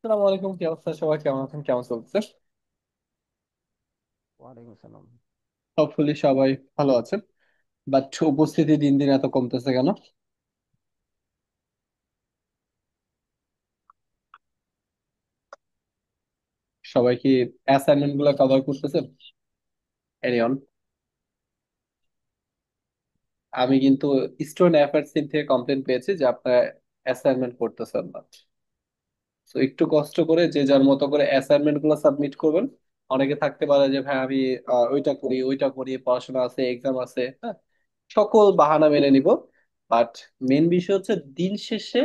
আসসালামু আলাইকুম, কি অবস্থা? সবাই কেমন আছেন? কেমন চলছে? ওয়ালাইকুম সালাম। হোপফুলি সবাই ভালো আছেন। বাট উপস্থিতি দিন দিন এত কমতেছে কেন? সবাই কি অ্যাসাইনমেন্ট গুলো কভার করতেছেন? এনিওন, আমি কিন্তু স্টুডেন্ট অ্যাফেয়ার্স টিম থেকে কমপ্লেন পেয়েছি যে আপনারা অ্যাসাইনমেন্ট করতেছেন না। তো একটু কষ্ট করে যে যার মতো করে অ্যাসাইনমেন্ট গুলো সাবমিট করবেন। অনেকে থাকতে পারে যে ভাই আমি ওইটা করি ওইটা করি, পড়াশোনা আছে, এক্সাম আছে, হ্যাঁ, সকল বাহানা মেনে নিব। বাট মেন বিষয় হচ্ছে দিন শেষে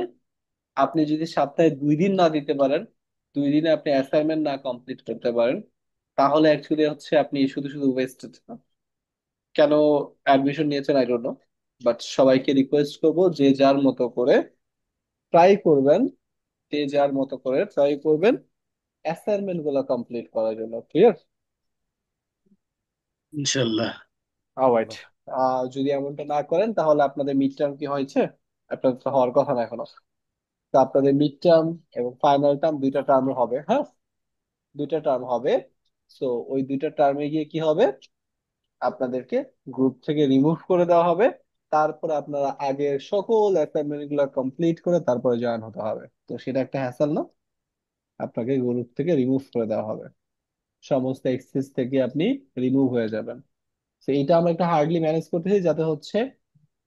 আপনি যদি সপ্তাহে 2 দিন না দিতে পারেন, 2 দিনে আপনি অ্যাসাইনমেন্ট না কমপ্লিট করতে পারেন, তাহলে অ্যাকচুয়ালি হচ্ছে আপনি শুধু শুধু ওয়েস্টেড। কেন অ্যাডমিশন নিয়েছেন আই ডোন্ট নো, বাট সবাইকে রিকোয়েস্ট করব যে যার মতো করে ট্রাই করবেন, যে যার মতো করে ট্রাই করবেন অ্যাসাইনমেন্ট গুলো কমপ্লিট করার জন্য। ক্লিয়ার? ইনশাল্লাহ। অলরাইট। বলো। যদি এমনটা না করেন তাহলে আপনাদের মিড টার্ম কি হয়েছে? আপনাদের তো হওয়ার কথা না এখনো। তো আপনাদের মিড টার্ম এবং ফাইনাল টার্ম দুইটা টার্ম হবে, হ্যাঁ, দুইটা টার্ম হবে। সো ওই দুইটা টার্মে গিয়ে কি হবে, আপনাদেরকে গ্রুপ থেকে রিমুভ করে দেওয়া হবে। তারপরে আপনারা আগের সকল অ্যাসাইনমেন্ট গুলো কমপ্লিট করে তারপরে জয়েন হতে হবে। তো সেটা একটা হ্যাসেল না? আপনাকে গ্রুপ থেকে রিমুভ করে দেওয়া হবে, সমস্ত এক্সেস থেকে আপনি রিমুভ হয়ে যাবেন। তো এটা আমরা একটা হার্ডলি ম্যানেজ করতেছি যাতে হচ্ছে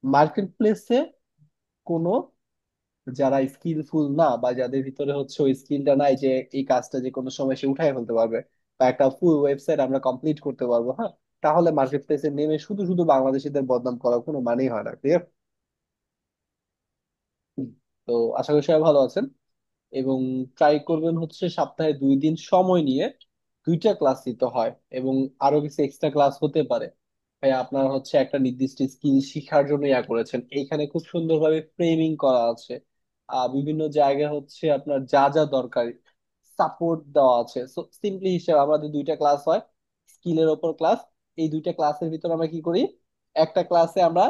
মার্কেট প্লেসে কোনো, যারা স্কিলফুল না বা যাদের ভিতরে হচ্ছে ওই স্কিলটা নাই যে এই কাজটা যে কোনো সময় সে উঠায় ফেলতে পারবে বা একটা ফুল ওয়েবসাইট আমরা কমপ্লিট করতে পারবো, হ্যাঁ, তাহলে মার্কেট প্লেসে নেমে শুধু শুধু বাংলাদেশিদের বদনাম করার কোনো মানেই হয় না। ক্লিয়ার? তো আশা করি সবাই ভালো আছেন এবং ট্রাই করবেন হচ্ছে সপ্তাহে 2 দিন সময় নিয়ে দুইটা ক্লাস নিতে হয় এবং আরো কিছু এক্সট্রা ক্লাস হতে পারে। ভাই আপনার হচ্ছে একটা নির্দিষ্ট স্কিল শিখার জন্য ইয়া করেছেন, এইখানে খুব সুন্দরভাবে ফ্রেমিং করা আছে। বিভিন্ন জায়গায় হচ্ছে আপনার যা যা দরকার সাপোর্ট দেওয়া আছে। সো সিম্পলি হিসেবে আমাদের দুইটা ক্লাস হয়, স্কিলের ওপর ক্লাস। এই দুইটা ক্লাসের ভিতর আমরা কি করি, একটা ক্লাসে আমরা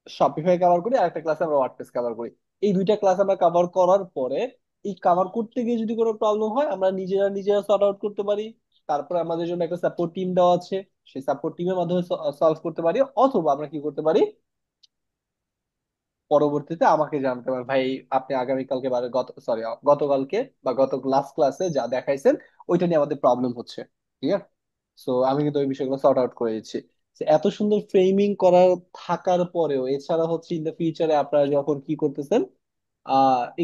শপিফাই কভার করি আর একটা ক্লাসে আমরা ওয়ার্ডপ্রেস কভার করি। এই দুইটা ক্লাস আমরা কভার করার পরে এই কভার করতে গিয়ে যদি কোনো প্রবলেম হয় আমরা নিজেরা নিজেরা সর্ট আউট করতে পারি। তারপরে আমাদের জন্য একটা সাপোর্ট টিম দেওয়া আছে, সেই সাপোর্ট টিমের মাধ্যমে সলভ করতে পারি। অথবা আমরা কি করতে পারি, পরবর্তীতে আমাকে জানতে পারেন ভাই আপনি আগামীকালকে বা গতকালকে বা গত লাস্ট ক্লাসে যা দেখাইছেন ওইটা নিয়ে আমাদের প্রবলেম হচ্ছে। ঠিক আছে? সো আমি কিন্তু ওই বিষয়গুলো সর্ট আউট করে দিচ্ছি। So, এত সুন্দর ফ্রেমিং করা থাকার পরেও এছাড়া হচ্ছে ইন দ্য ফিউচারে আপনারা যখন কি করতেছেন,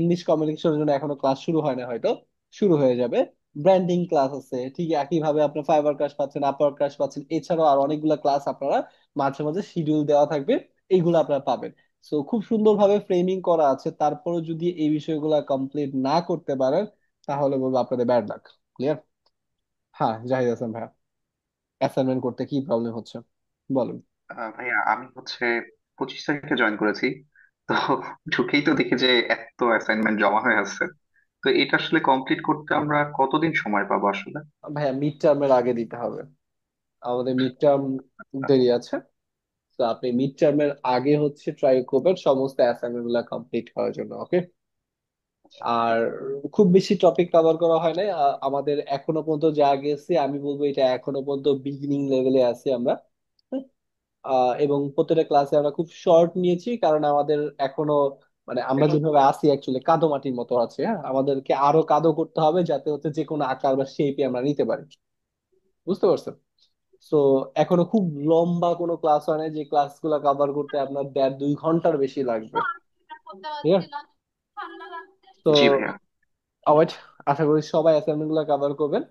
ইংলিশ কমিউনিকেশনের জন্য এখনো ক্লাস শুরু হয় না, হয়তো শুরু হয়ে যাবে। ব্র্যান্ডিং ক্লাস আছে, ঠিক একইভাবে আপনার ফাইবার ক্লাস পাচ্ছেন, আপার ক্লাস পাচ্ছেন, এছাড়াও আর অনেকগুলো ক্লাস আপনারা মাঝে মাঝে শিডিউল দেওয়া থাকবে, এইগুলো আপনারা পাবেন। সো খুব সুন্দরভাবে ফ্রেমিং করা আছে, তারপরে যদি এই বিষয়গুলো কমপ্লিট না করতে পারেন তাহলে বলবো আপনাদের ব্যাড লাক। ক্লিয়ার? হ্যাঁ, জাহিদ হাসান ভাইয়া, অ্যাসাইনমেন্ট করতে কি প্রবলেম হচ্ছে বলুন। ভাইয়া আমি হচ্ছে 25 তারিখে জয়েন করেছি। তো ঢুকেই তো দেখি যে এত অ্যাসাইনমেন্ট জমা হয়ে আছে। তো এটা আসলে কমপ্লিট করতে আমরা কতদিন সময় পাবো আসলে? ভাইয়া মিড টার্মের আগে দিতে হবে, আমাদের মিড টার্ম দেরি আছে। তো আপনি মিড টার্মের আগে হচ্ছে ট্রাই করবেন সমস্ত অ্যাসাইনমেন্ট গুলা কমপ্লিট করার জন্য, ওকে? আর খুব বেশি টপিক কভার করা হয় নাই, আমাদের এখনো পর্যন্ত যা গেছে আমি বলবো এটা এখনো পর্যন্ত বিগিনিং লেভেলে আছি আমরা। হ্যাঁ? এবং প্রত্যেকটা ক্লাসে আমরা খুব শর্ট নিয়েছি কারণ আমাদের এখনো মানে আমরা যেভাবে আছি অ্যাকচুয়ালি কাদো মাটির মতো আছে, হ্যাঁ, আমাদেরকে আরো কাদো করতে হবে যাতে হচ্ছে যে কোনো আকার বা শেপে আমরা নিতে পারি। বুঝতে পারছেন? তো এখনো খুব লম্বা কোনো ক্লাস হয় না যে ক্লাসগুলো কভার করতে আপনার 1.5-2 ঘন্টার বেশি লাগবে। ঠিক আছে? তো জি ভাইয়া। আওয়াজ, আশা করি সবাই অ্যাসাইনমেন্ট গুলো কভার করবেন।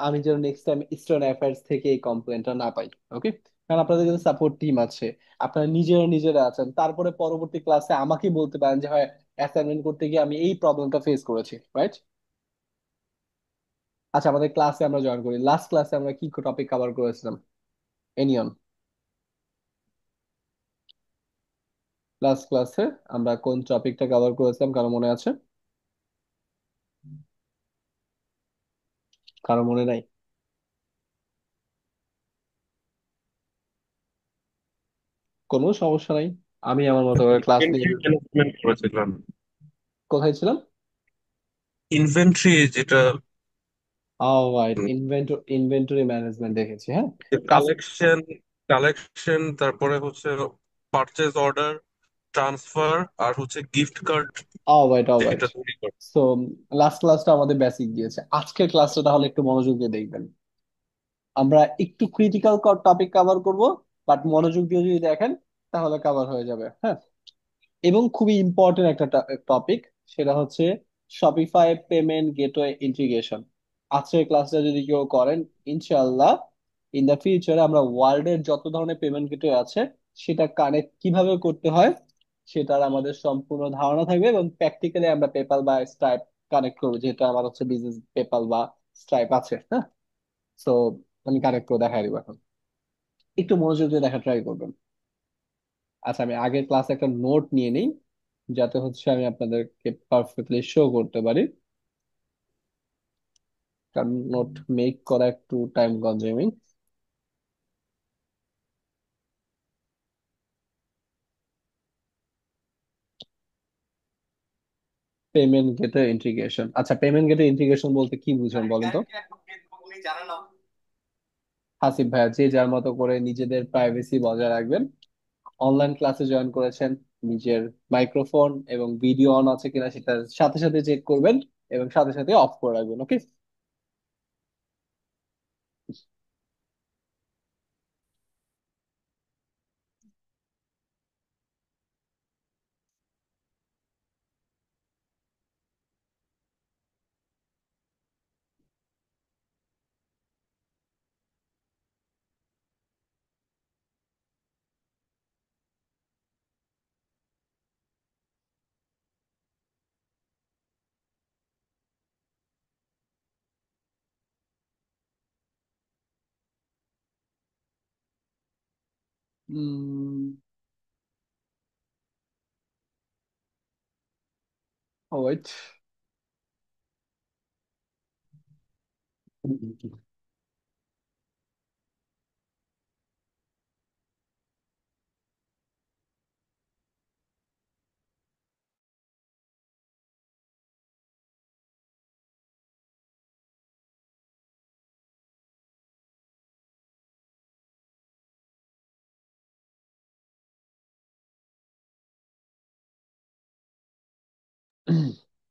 আমি যেন নেক্সট টাইম স্টুডেন্ট অ্যাফেয়ার্স থেকে এই কমপ্লেনটা না পাই। ওকে? কারণ আপনাদের কিন্তু সাপোর্ট টিম আছে, আপনারা নিজেরা নিজেরা আছেন, তারপরে পরবর্তী ক্লাসে আমাকে বলতে পারেন যে হয় অ্যাসাইনমেন্ট করতে গিয়ে আমি এই প্রবলেমটা ফেস করেছি, রাইট? আচ্ছা, আমাদের ক্লাসে আমরা জয়েন করি, লাস্ট ক্লাসে আমরা কি টপিক কভার করেছিলাম? এনিয়ন, লাস্ট ক্লাসে আমরা কোন টপিকটা কভার করেছিলাম কারো মনে আছে? কারো মনে নাই? কোনো সমস্যা নাই, আমি আমার মতো করে ক্লাস নিয়ে। ইনভেন্টরি ম্যানেজমেন্ট করেছিলাম। কোথায় ছিলাম? ইনভেন্টরি যেটা, রাইট, ইনভেন্টরি ম্যানেজমেন্ট দেখেছি, হ্যাঁ। কালেকশন কালেকশন তারপরে হচ্ছে পারচেজ অর্ডার, ট্রান্সফার, আর হচ্ছে গিফট কার্ড রাইট, রাইট। যেটা তৈরি করে। সো লাস্ট ক্লাসটা আমাদের বেসিক দিয়েছে, আজকের ক্লাসটা তাহলে একটু মনোযোগ দিয়ে দেখবেন। আমরা একটু ক্রিটিক্যাল টপিক কভার করব, বাট মনোযোগ দিয়ে যদি দেখেন তাহলে কভার হয়ে যাবে, হ্যাঁ। এবং খুবই ইম্পর্টেন্ট একটা টপিক, সেটা হচ্ছে শপিফাই পেমেন্ট গেটওয়ে ইন্টিগ্রেশন। আজকের ক্লাসটা যদি কেউ করেন, ইনশাআল্লাহ ইন দ্য ফিউচারে আমরা ওয়ার্ল্ডের যত ধরনের পেমেন্ট গেটওয়ে আছে সেটা কানেক্ট কিভাবে করতে হয় সেটার আমাদের সম্পূর্ণ ধারণা থাকবে, এবং প্র্যাকটিক্যালি আমরা পেপাল বা স্ট্রাইপ কানেক্ট করবো, যেটা আমার হচ্ছে বিজনেস পেপাল বা স্ট্রাইপ আছে, হ্যাঁ। সো আমি কানেক্ট করে দেখাই দিব এখন, একটু মনোযোগ দিয়ে দেখা ট্রাই করবেন। আচ্ছা, আমি আগের ক্লাসে একটা নোট নিয়ে নিই, যাতে হচ্ছে আমি আপনাদেরকে পারফেক্টলি শো করতে পারি, কারণ নোট মেক করা একটু time consuming. Payment gateway integration, আচ্ছা পেমেন্ট গেটওয়ে ইন্টিগ্রেশন বলতে কি বুঝেন বলেন তো? হাসিব ভাইয়া, যে যার মতো করে নিজেদের প্রাইভেসি বজায় রাখবেন। অনলাইন ক্লাসে জয়েন করেছেন, নিজের মাইক্রোফোন এবং ভিডিও অন আছে কিনা সেটা সাথে সাথে চেক করবেন, এবং সাথে সাথে অফ করে রাখবেন, ওকে? ওয়েট।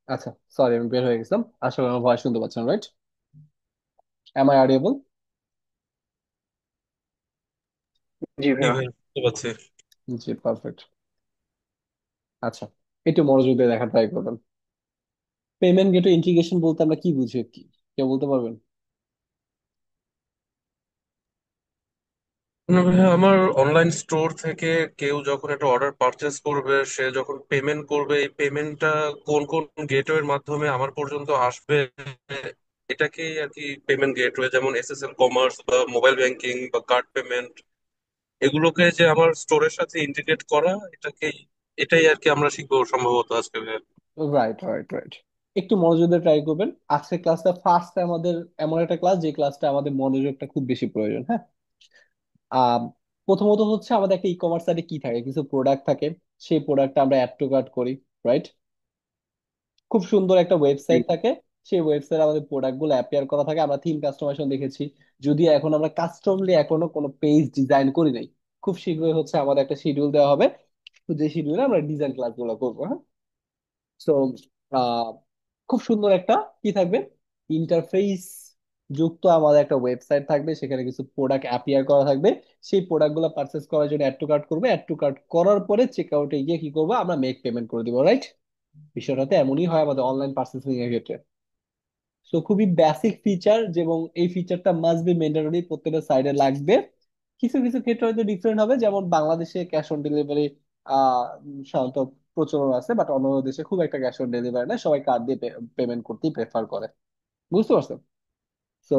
আচ্ছা, সরি আমি বের হয়ে গেছিলাম, আসলে আমার ভয়েস শুনতে পাচ্ছেন, রাইট? Am I audible? জি জি ভাইয়া। ভাই, বুঝতে পারছি। জি, পারফেক্ট। আচ্ছা, একটু মনোযোগ দিয়ে দেখা ট্রাই করবেন। পেমেন্ট গেটওয়ে ইন্টিগ্রেশন বলতে আমরা কি বুঝি, কি কেউ বলতে পারবেন? না ভাইয়া, আমার অনলাইন স্টোর থেকে কেউ যখন একটা অর্ডার পারচেজ করবে, সে যখন পেমেন্ট করবে, এই পেমেন্টটা কোন কোন গেটওয়ের মাধ্যমে আমার পর্যন্ত আসবে, এটাকেই আর কি পেমেন্ট গেটওয়ে, যেমন এসএসএল কমার্স বা মোবাইল ব্যাংকিং বা কার্ড পেমেন্ট, এগুলোকে যে আমার স্টোরের সাথে ইন্টিগ্রেট করা, এটাই আর কি আমরা শিখবো সম্ভবত আজকে ভাইয়া। Right, right, right. একটু মনোযোগ দিয়ে ট্রাই করবেন। আজকের ক্লাসটা ফার্স্ট আমাদের এমন একটা ক্লাস যে ক্লাসটা আমাদের মনোযোগটা খুব বেশি প্রয়োজন, হ্যাঁ। আহ প্রথমত হচ্ছে আমাদের একটা ই কমার্স সাইটে কি থাকে, কিছু প্রোডাক্ট থাকে, সেই প্রোডাক্টটা আমরা অ্যাড টু কার্ট করি, রাইট? খুব সুন্দর একটা জি। ওয়েবসাইট থাকে, সেই ওয়েবসাইটে আমাদের প্রোডাক্ট গুলো অ্যাপিয়ার করা থাকে, আমরা থিম কাস্টমাইজেশন দেখেছি। যদিও এখন আমরা কাস্টমলি এখনো কোনো পেজ ডিজাইন করি নাই, খুব শীঘ্রই হচ্ছে আমাদের একটা শিডিউল দেওয়া হবে, তো যে শিডিউলে আমরা ডিজাইন ক্লাস গুলো করবো, হ্যাঁ। সো খুব সুন্দর একটা কি থাকবে, ইন্টারফেস যুক্ত আমাদের একটা ওয়েবসাইট থাকবে, সেখানে কিছু প্রোডাক্ট অ্যাপিয়ার করা থাকবে। সেই প্রোডাক্ট গুলো পারচেস করার জন্য অ্যাড টু কার্ট করবে, অ্যাড টু কার্ট করার পরে চেক আউটে গিয়ে কি করবো, আমরা মেক পেমেন্ট করে দিব, রাইট? বিষয়টাতে এমনই হয় আমাদের অনলাইন পার্চেসিং এর ক্ষেত্রে। সো খুবই বেসিক ফিচার, এবং এই ফিচারটা মাস্ট বি ম্যান্ডেটরি, প্রত্যেকটা সাইডে লাগবে। কিছু কিছু ক্ষেত্রে হয়তো ডিফারেন্ট হবে, যেমন বাংলাদেশে ক্যাশ অন ডেলিভারি সাধারণত প্রচলন আছে, বাট অন্য দেশে খুব একটা ক্যাশ অন ডেলিভারি না, সবাই কার্ড দিয়ে পেমেন্ট করতেই প্রেফার করে। বুঝতে পারছেন? তো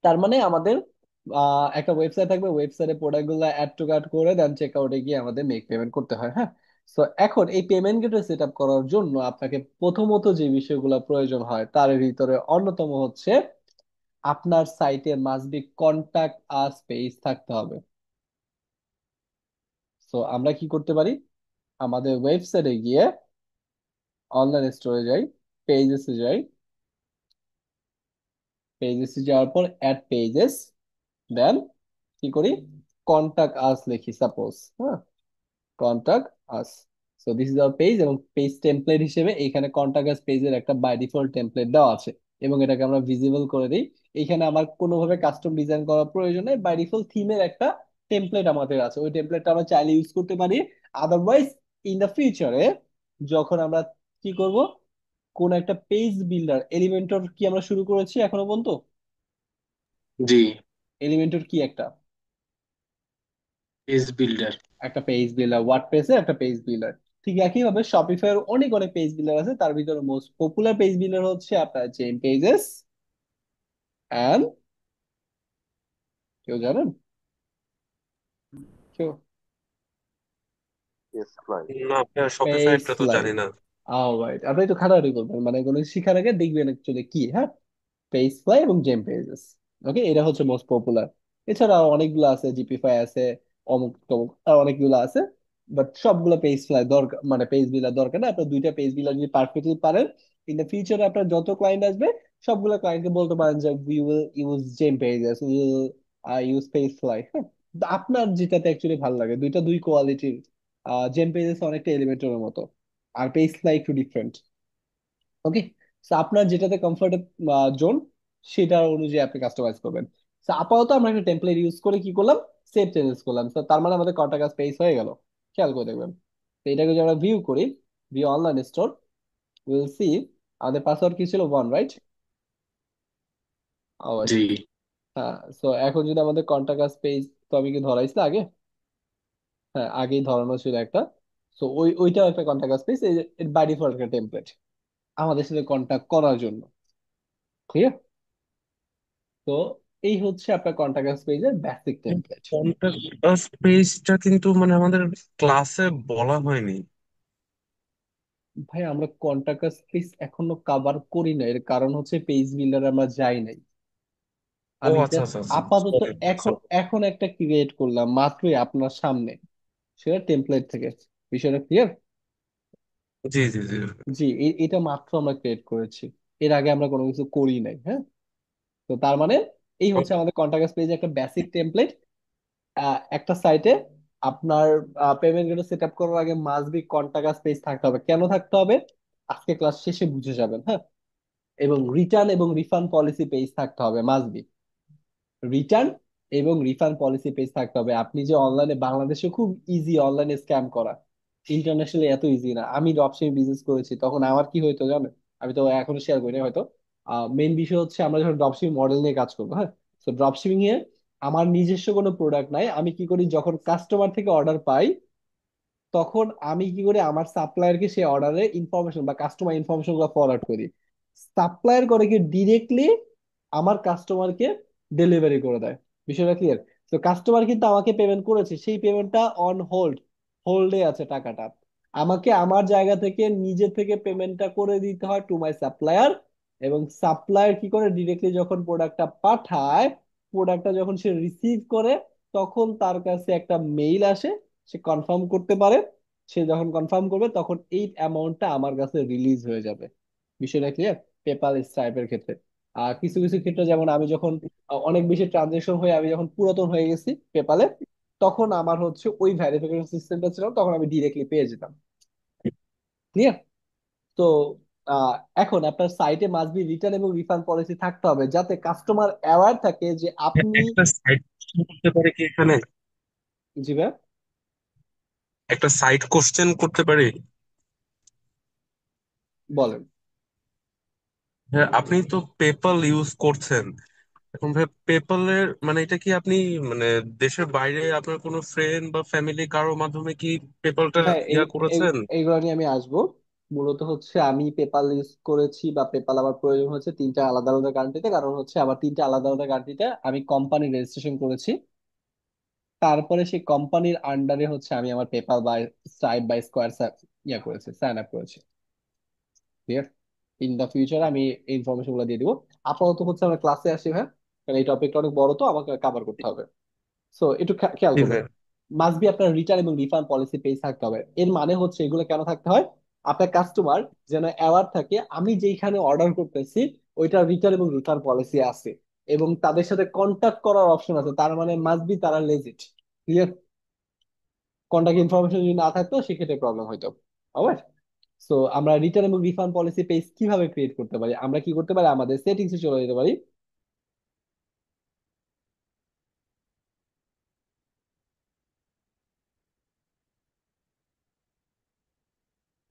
তার মানে আমাদের একটা ওয়েবসাইট থাকবে, ওয়েবসাইটে প্রোডাক্ট গুলো অ্যাড টু কার্ট করে দেন চেক আউটে গিয়ে আমাদের মেক পেমেন্ট করতে হয়, হ্যাঁ। তো এখন এই পেমেন্ট গেটওয়ে সেট আপ করার জন্য আপনাকে প্রথমত যে বিষয়গুলো প্রয়োজন হয় তার ভিতরে অন্যতম হচ্ছে আপনার সাইটে must be contact us page থাকতে হবে। তো আমরা কি করতে পারি, আমাদের ওয়েবসাইটে গিয়ে অনলাইন স্টোরে যাই, পেজেসে যাই, পেজেসে যাওয়ার পর অ্যাড পেজেস, দেন কি করি, কন্টাক্ট আস লিখি সাপোজ, হ্যাঁ, contact us. So this is our page, এবং পেজ টেমপ্লেট হিসেবে এখানে কন্টাক্ট আস পেজের একটা বাই ডিফল্ট টেমপ্লেট দেওয়া আছে, এবং এটাকে আমরা ভিজিবল করে দিই। এখানে আমার কোনোভাবে কাস্টম ডিজাইন করার প্রয়োজন নেই, বাই ডিফল্ট থিমের একটা টেমপ্লেট আমাদের আছে, ওই টেমপ্লেটটা আমরা চাইলে ইউজ করতে পারি। আদারওয়াইজ ইন দ্য ফিউচারে যখন আমরা কি করব, কোন একটা পেজ বিল্ডার, এলিমেন্টর কি আমরা শুরু করেছি এখনো পর্যন্ত? জি। এলিমেন্টর কি একটা, পেজ বিল্ডার। একটা পেজ বিল্ডার, ওয়ার্ডপ্রেসে একটা পেজ বিল্ডার। ঠিক একই ভাবে শপিফাই এর অনেক অনেক পেজ বিল্ডার আছে, তার ভিতরে মোস্ট পপুলার পেজ বিল্ডার হচ্ছে আপনার জেম পেজেস এন্ড, কেউ জানেন? কেউ? না ভাইয়া, পেজ শপিফাইটা তো ফ্লাই। জানি না। অলরাইট, আপনি তো খাটাখাটি করবেন, মানে কোনো শিখার আগে দেখবেন অ্যাকচুয়ালি কি, হ্যাঁ। পেজ ফ্লাই এবং জেম পেজেস, ওকে, এটা হচ্ছে মোস্ট পপুলার। এছাড়াও অনেকগুলো আছে, জিপিফাই আছে, অমুক তমুক আর অনেকগুলো আছে। বাট সবগুলো পেজ ফ্লাই দরকার, মানে পেজ বিলার দরকার না, আপনার দুইটা পেজ বিলার যদি পারফেক্টলি পারেন, ইন দ্য ফিউচারে আপনার যত ক্লায়েন্ট আসবে সবগুলো ক্লায়েন্টকে বলতে পারেন যে we will use GemPages, will use PageFly, হ্যাঁ। তো আপনার যেটাতে অ্যাকচুয়ালি ভালো লাগে, দুইটা দুই কোয়ালিটির। জেম পেজেস অনেকটা এলিমেন্টের মতো, আর পেজ ফ্লাই একটু ডিফারেন্ট, ওকে। তো আপনার যেটাতে কমফোর্ট জোন, সেটা অনুযায়ী আপনি কাস্টমাইজ করবেন। তো আপাতত আমরা একটা টেমপ্লেট ইউজ করে কি করলাম, সেভ চেঞ্জেস করলাম, তো তার মানে আমাদের কটা কাজ পেজ হয়ে গেল, খেয়াল করে দেখবেন। তো এটাকে যদি আমরা ভিউ করি, view online store, will see আমাদের পাসওয়ার্ড কি ছিল, ওয়ান, রাইট? জি। হ্যাঁ। সো এখন যদি আমাদের কন্টাক্ট পেজ, তো আমি কি ধরাইছি আগে? হ্যাঁ, আগেই ধরানো ছিল একটা। সো ওইটাও একটা কন্টাক্ট পেজ, বাই ডিফল্ট একটা টেমপ্লেট আমাদের সাথে কন্টাক্ট করার জন্য, ক্লিয়ার? তো এই হচ্ছে আপনার কন্টাক্ট পেজের বেসিক টেমপ্লেট। কন্টাক্ট আস পেজটা কিন্তু মানে আমাদের ক্লাসে বলা হয়নি। ভাই আমরা কন্টাক্ট পেজ এখনো কভার করি না, এর কারণ হচ্ছে পেজ বিল্ডার আমরা যাই নাই। ও আমি আচ্ছা জাস্ট আচ্ছা আচ্ছা, আপাতত সরি এখন সরি। এখন একটা ক্রিয়েট করলাম মাত্রই আপনার সামনে, সেটা টেমপ্লেট থেকে। বিষয়টা ক্লিয়ার? জি জি জি। জি, এটা মাত্র আমরা ক্রিয়েট করেছি, এর আগে আমরা কোনো কিছু করি নাই, হ্যাঁ। তো তার মানে এই হচ্ছে আমাদের কন্টাক্ট পেজে একটা বেসিক টেমপ্লেট। একটা সাইটে আপনার পেমেন্ট গুলো সেট আপ করার আগে মাস্ট বি কন্টাক্ট পেজ থাকতে হবে। কেন থাকতে হবে, আজকে ক্লাস শেষে বুঝে যাবেন, হ্যাঁ। এবং রিটার্ন এবং রিফান্ড পলিসি পেজ থাকতে হবে, মাস্ট বি। রিটার্ন এবং রিফান্ড পলিসি পেজ থাকতে হবে। আপনি যে অনলাইনে, বাংলাদেশে খুব ইজি অনলাইনে স্ক্যাম করা, ইন্টারন্যাশনালি এত ইজি না। আমি ড্রপশিপিং বিজনেস করেছি, তখন আমার কি হইতো জানেন? আমি তো এখনো শেয়ার করি না হয়তো। মেইন বিষয় হচ্ছে আমরা যখন ড্রপশিপিং মডেল নিয়ে কাজ করবো, হ্যাঁ। তো ড্রপশিপিং এ আমার নিজস্ব কোনো প্রোডাক্ট নাই, আমি কি করি, যখন কাস্টমার থেকে অর্ডার পাই তখন আমি কি করি, আমার সাপ্লায়ারকে সেই অর্ডারের ইনফরমেশন বা কাস্টমার ইনফরমেশন গুলো ফরওয়ার্ড করি। সাপ্লায়ার করে কি ডিরেক্টলি আমার কাস্টমারকে ডেলিভারি করে দেয়। বিষয়টা ক্লিয়ার? তো কাস্টমার কিন্তু আমাকে পেমেন্ট করেছে, সেই পেমেন্টটা অন হোল্ড, হোল্ডে আছে টাকাটা। আমাকে আমার জায়গা থেকে নিজে থেকে পেমেন্টটা করে দিতে হয় টু মাই সাপ্লায়ার, এবং সাপ্লায়ার কি করে, ডিরেক্টলি যখন প্রোডাক্টটা পাঠায়, প্রোডাক্টটা যখন সে রিসিভ করে, তখন তার কাছে একটা মেইল আসে, সে কনফার্ম করতে পারে। সে যখন কনফার্ম করবে তখন এই অ্যামাউন্টটা আমার কাছে রিলিজ হয়ে যাবে। বিষয়টা ক্লিয়ার? পেপাল স্ট্রাইপের ক্ষেত্রে। আর কিছু কিছু ক্ষেত্রে, যেমন আমি যখন অনেক বেশি ট্রানজেকশন হয়ে আমি যখন পুরাতন হয়ে গেছি পেপালে, তখন আমার হচ্ছে ওই ভেরিফিকেশন সিস্টেমটা ছিল, তখন আমি ডিরেক্টলি পেয়ে যেতাম। ক্লিয়ার? তো আহ, এখন আপনার সাইটে মাস্ট বি রিটার্ন এবং রিফান্ড পলিসি থাকতে হবে, যাতে কাস্টমার অ্যাওয়ার থাকে যে আপনি। একটা সাইট করতে পারি কি এখানে? জি ভাই, একটা সাইট কোশ্চেন করতে পারি? বলেন। হ্যাঁ, আপনি তো পেপাল ইউজ করছেন। এখন ভাই পেপালের মানে এটা কি আপনি মানে দেশের বাইরে আপনার কোনো ফ্রেন্ড বা ফ্যামিলি কারোর মাধ্যমে কি পেপালটা হ্যাঁ, করেছেন? এইগুলো নিয়ে আমি আসবো। মূলত হচ্ছে আমি পেপাল ইউজ করেছি, বা পেপাল আমার প্রয়োজন হচ্ছে তিনটা আলাদা আলাদা কান্ট্রিতে, কারণ হচ্ছে আমার তিনটা আলাদা আলাদা কান্ট্রিতে আমি কোম্পানি রেজিস্ট্রেশন করেছি। তারপরে সেই কোম্পানির আন্ডারে হচ্ছে আমি আমার পেপাল বা স্ট্রাইপ বা স্কোয়ার করেছি, সাইন আপ করেছি। ক্লিয়ার? ইন দা ফিউচার আমি এই ইনফরমেশন গুলো দিয়ে দিব। আপাতত হচ্ছে আমরা ক্লাসে আসি, হ্যাঁ, কারণ এই টপিকটা অনেক বড়, তো আমাকে কভার করতে হবে। সো একটু খেয়াল জি করবেন, ভাই। মাস্ট বি আপনার রিটার্ন এবং রিফান্ড পলিসি পেজ থাকতে হবে। এর মানে হচ্ছে এগুলো কেন থাকতে হয়, আপনার কাস্টমার যেন অ্যাওয়ার থাকে আমি যেইখানে অর্ডার করতেছি ওইটা রিটার্ন এবং রিটার্ন পলিসি আছে, এবং তাদের সাথে কন্ট্যাক্ট করার অপশন আছে, তার মানে মাস্ট বি তারা লেজিট। ক্লিয়ার? কন্ট্যাক্ট ইনফরমেশন যদি না থাকতো সেক্ষেত্রে প্রবলেম হইতো। অলরাইট। সো আমরা রিটার্ন এবং রিফান্ড পলিসি পেজ কিভাবে ক্রিয়েট করতে পারি, আমরা কি করতে পারি, আমাদের সেটিংসে চলে যেতে পারি।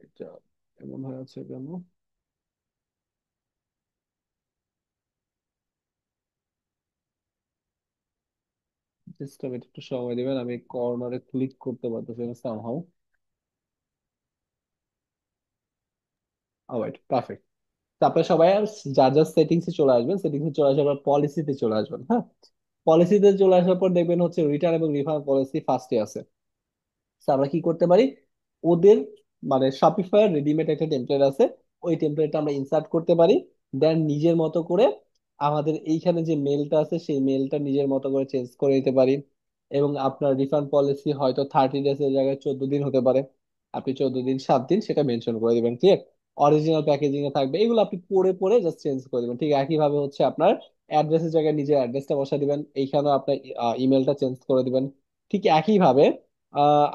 এটা এমন হয়ে আছে কেন? জাস্ট আমি একটু সময় দিবেন, আমি কর্নারে ক্লিক করতে পারতেছি না সামহাউ। Alright, perfect. তারপরে সবাই যার যার সেটিংস এ চলে আসবেন, সেটিংস এ চলে আসার পর পলিসিতে চলে আসবেন। হ্যাঁ, পলিসিতে চলে আসার পর দেখবেন হচ্ছে রিটার্ন এবং রিফান্ড পলিসি ফার্স্টে আছে। তো আমরা কি করতে পারি, ওদের মানে শপিফাই রেডিমেড একটা টেমপ্লেট আছে, ওই টেমপ্লেটটা আমরা ইনসার্ট করতে পারি। দেন নিজের মতো করে আমাদের এইখানে যে মেলটা আছে সেই মেলটা নিজের মতো করে চেঞ্জ করে দিতে পারি। এবং আপনার রিফান্ড পলিসি হয়তো 30 ডেজ এর জায়গায় 14 দিন হতে পারে, আপনি 14 দিন 7 দিন সেটা মেনশন করে দিবেন। ক্লিয়ার? অরিজিনাল প্যাকেজিং এ থাকবে, এগুলো আপনি পড়ে পড়ে জাস্ট চেঞ্জ করে দিবেন। ঠিক একইভাবে হচ্ছে আপনার অ্যাড্রেসের জায়গায় নিজের অ্যাড্রেসটা বসা দিবেন, এইখানেও আপনার ইমেলটা চেঞ্জ করে দিবেন। ঠিক একইভাবে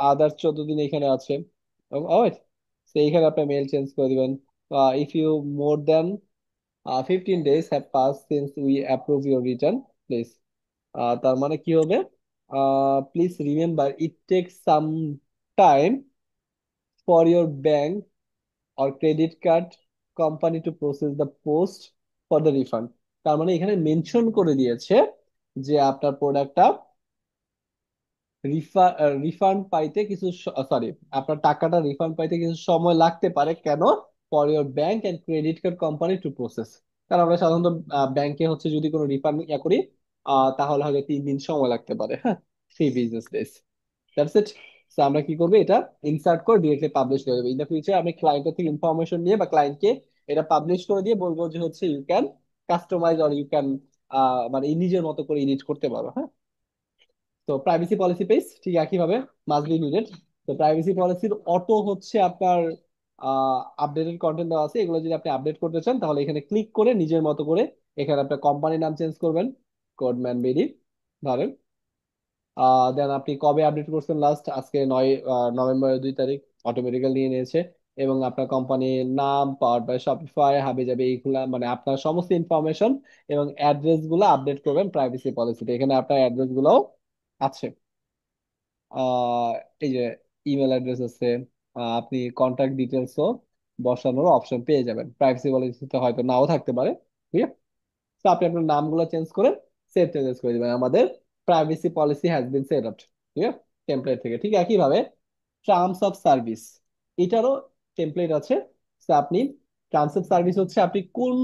আদার 14 দিন এখানে আছে। অলরাইট, তো এইখানে আপনার মেল চেঞ্জ করে দিবেন। If you more then 15 days have passed since we approve your return, please. তার মানে কি হবে, please remember it take some time for your bank or credit card company to process the post for the refund। তার মানে এখানে mention করে দিয়েছে যে আপনার প্রোডাক্টটা রিফান্ড পাইতে কিছু, সরি, আপনার টাকাটা রিফান্ড পাইতে কিছু সময় লাগতে পারে। কেন? For your bank and credit card company to process. কারণ আমরা সাধারণত ব্যাংকে হচ্ছে যদি কোনো রিফান্ড করি, তাহলে হয়তো 3 দিন সময় লাগতে পারে। হ্যাঁ, 3 বিজনেস ডেজ। That's it. আমরা কি করবো, এটা ইনসার্ট করে ডিরেক্টলি পাবলিশ করে দেবো। ইন দ্য ফিউচার আমি ক্লায়েন্টের থেকে ইনফরমেশন নিয়ে বা ক্লায়েন্টকে এটা পাবলিশ করে দিয়ে বলবো যে হচ্ছে you can customize or you can মানে নিজের মতো করে এডিট করতে পারো। হ্যাঁ। তো প্রাইভেসি পলিসি পেজ ঠিক একইভাবে মাস্ট বি নিডেড। তো প্রাইভেসি পলিসির অটো হচ্ছে আপনার আপডেটেড কন্টেন্ট দেওয়া আছে, এগুলো যদি আপনি আপডেট করতে চান তাহলে এখানে ক্লিক করে নিজের মতো করে এখানে আপনার কোম্পানির নাম চেঞ্জ করবেন, কোডম্যান বেরি ধরেন। দেন আপনি কবে আপডেট করছেন লাস্ট, আজকে 9 নভেম্বরের 2 তারিখ, অটোমেটিক্যাল নিয়ে নিয়েছে। এবং আপনার কোম্পানির নাম, পাওয়ার বাই শপিফাই, হাবি যাবে, এইগুলা মানে আপনার সমস্ত ইনফরমেশন এবং অ্যাড্রেস গুলো আপডেট করবেন প্রাইভেসি পলিসিতে। এখানে আপনার অ্যাড্রেস গুলোও আছে। আহ এই যে ইমেল অ্যাড্রেস আছে, আপনি কন্ট্যাক্ট ডিটেলসও বসানোর অপশন পেয়ে যাবেন। প্রাইভেসি পলিসিতে হয়তো নাও থাকতে পারে। ঠিক আছে? তো আপনি আপনার নামগুলো চেঞ্জ করে সেভ চেঞ্জেস করে দিবেন, আমাদের privacy policy has been set up. ঠিক আছে? টেমপ্লেট থেকে ঠিক একইভাবে টার্মস অফ সার্ভিস, এটারও টেমপ্লেট আছে। তো আপনি টার্মস অফ সার্ভিস হচ্ছে আপনি কোন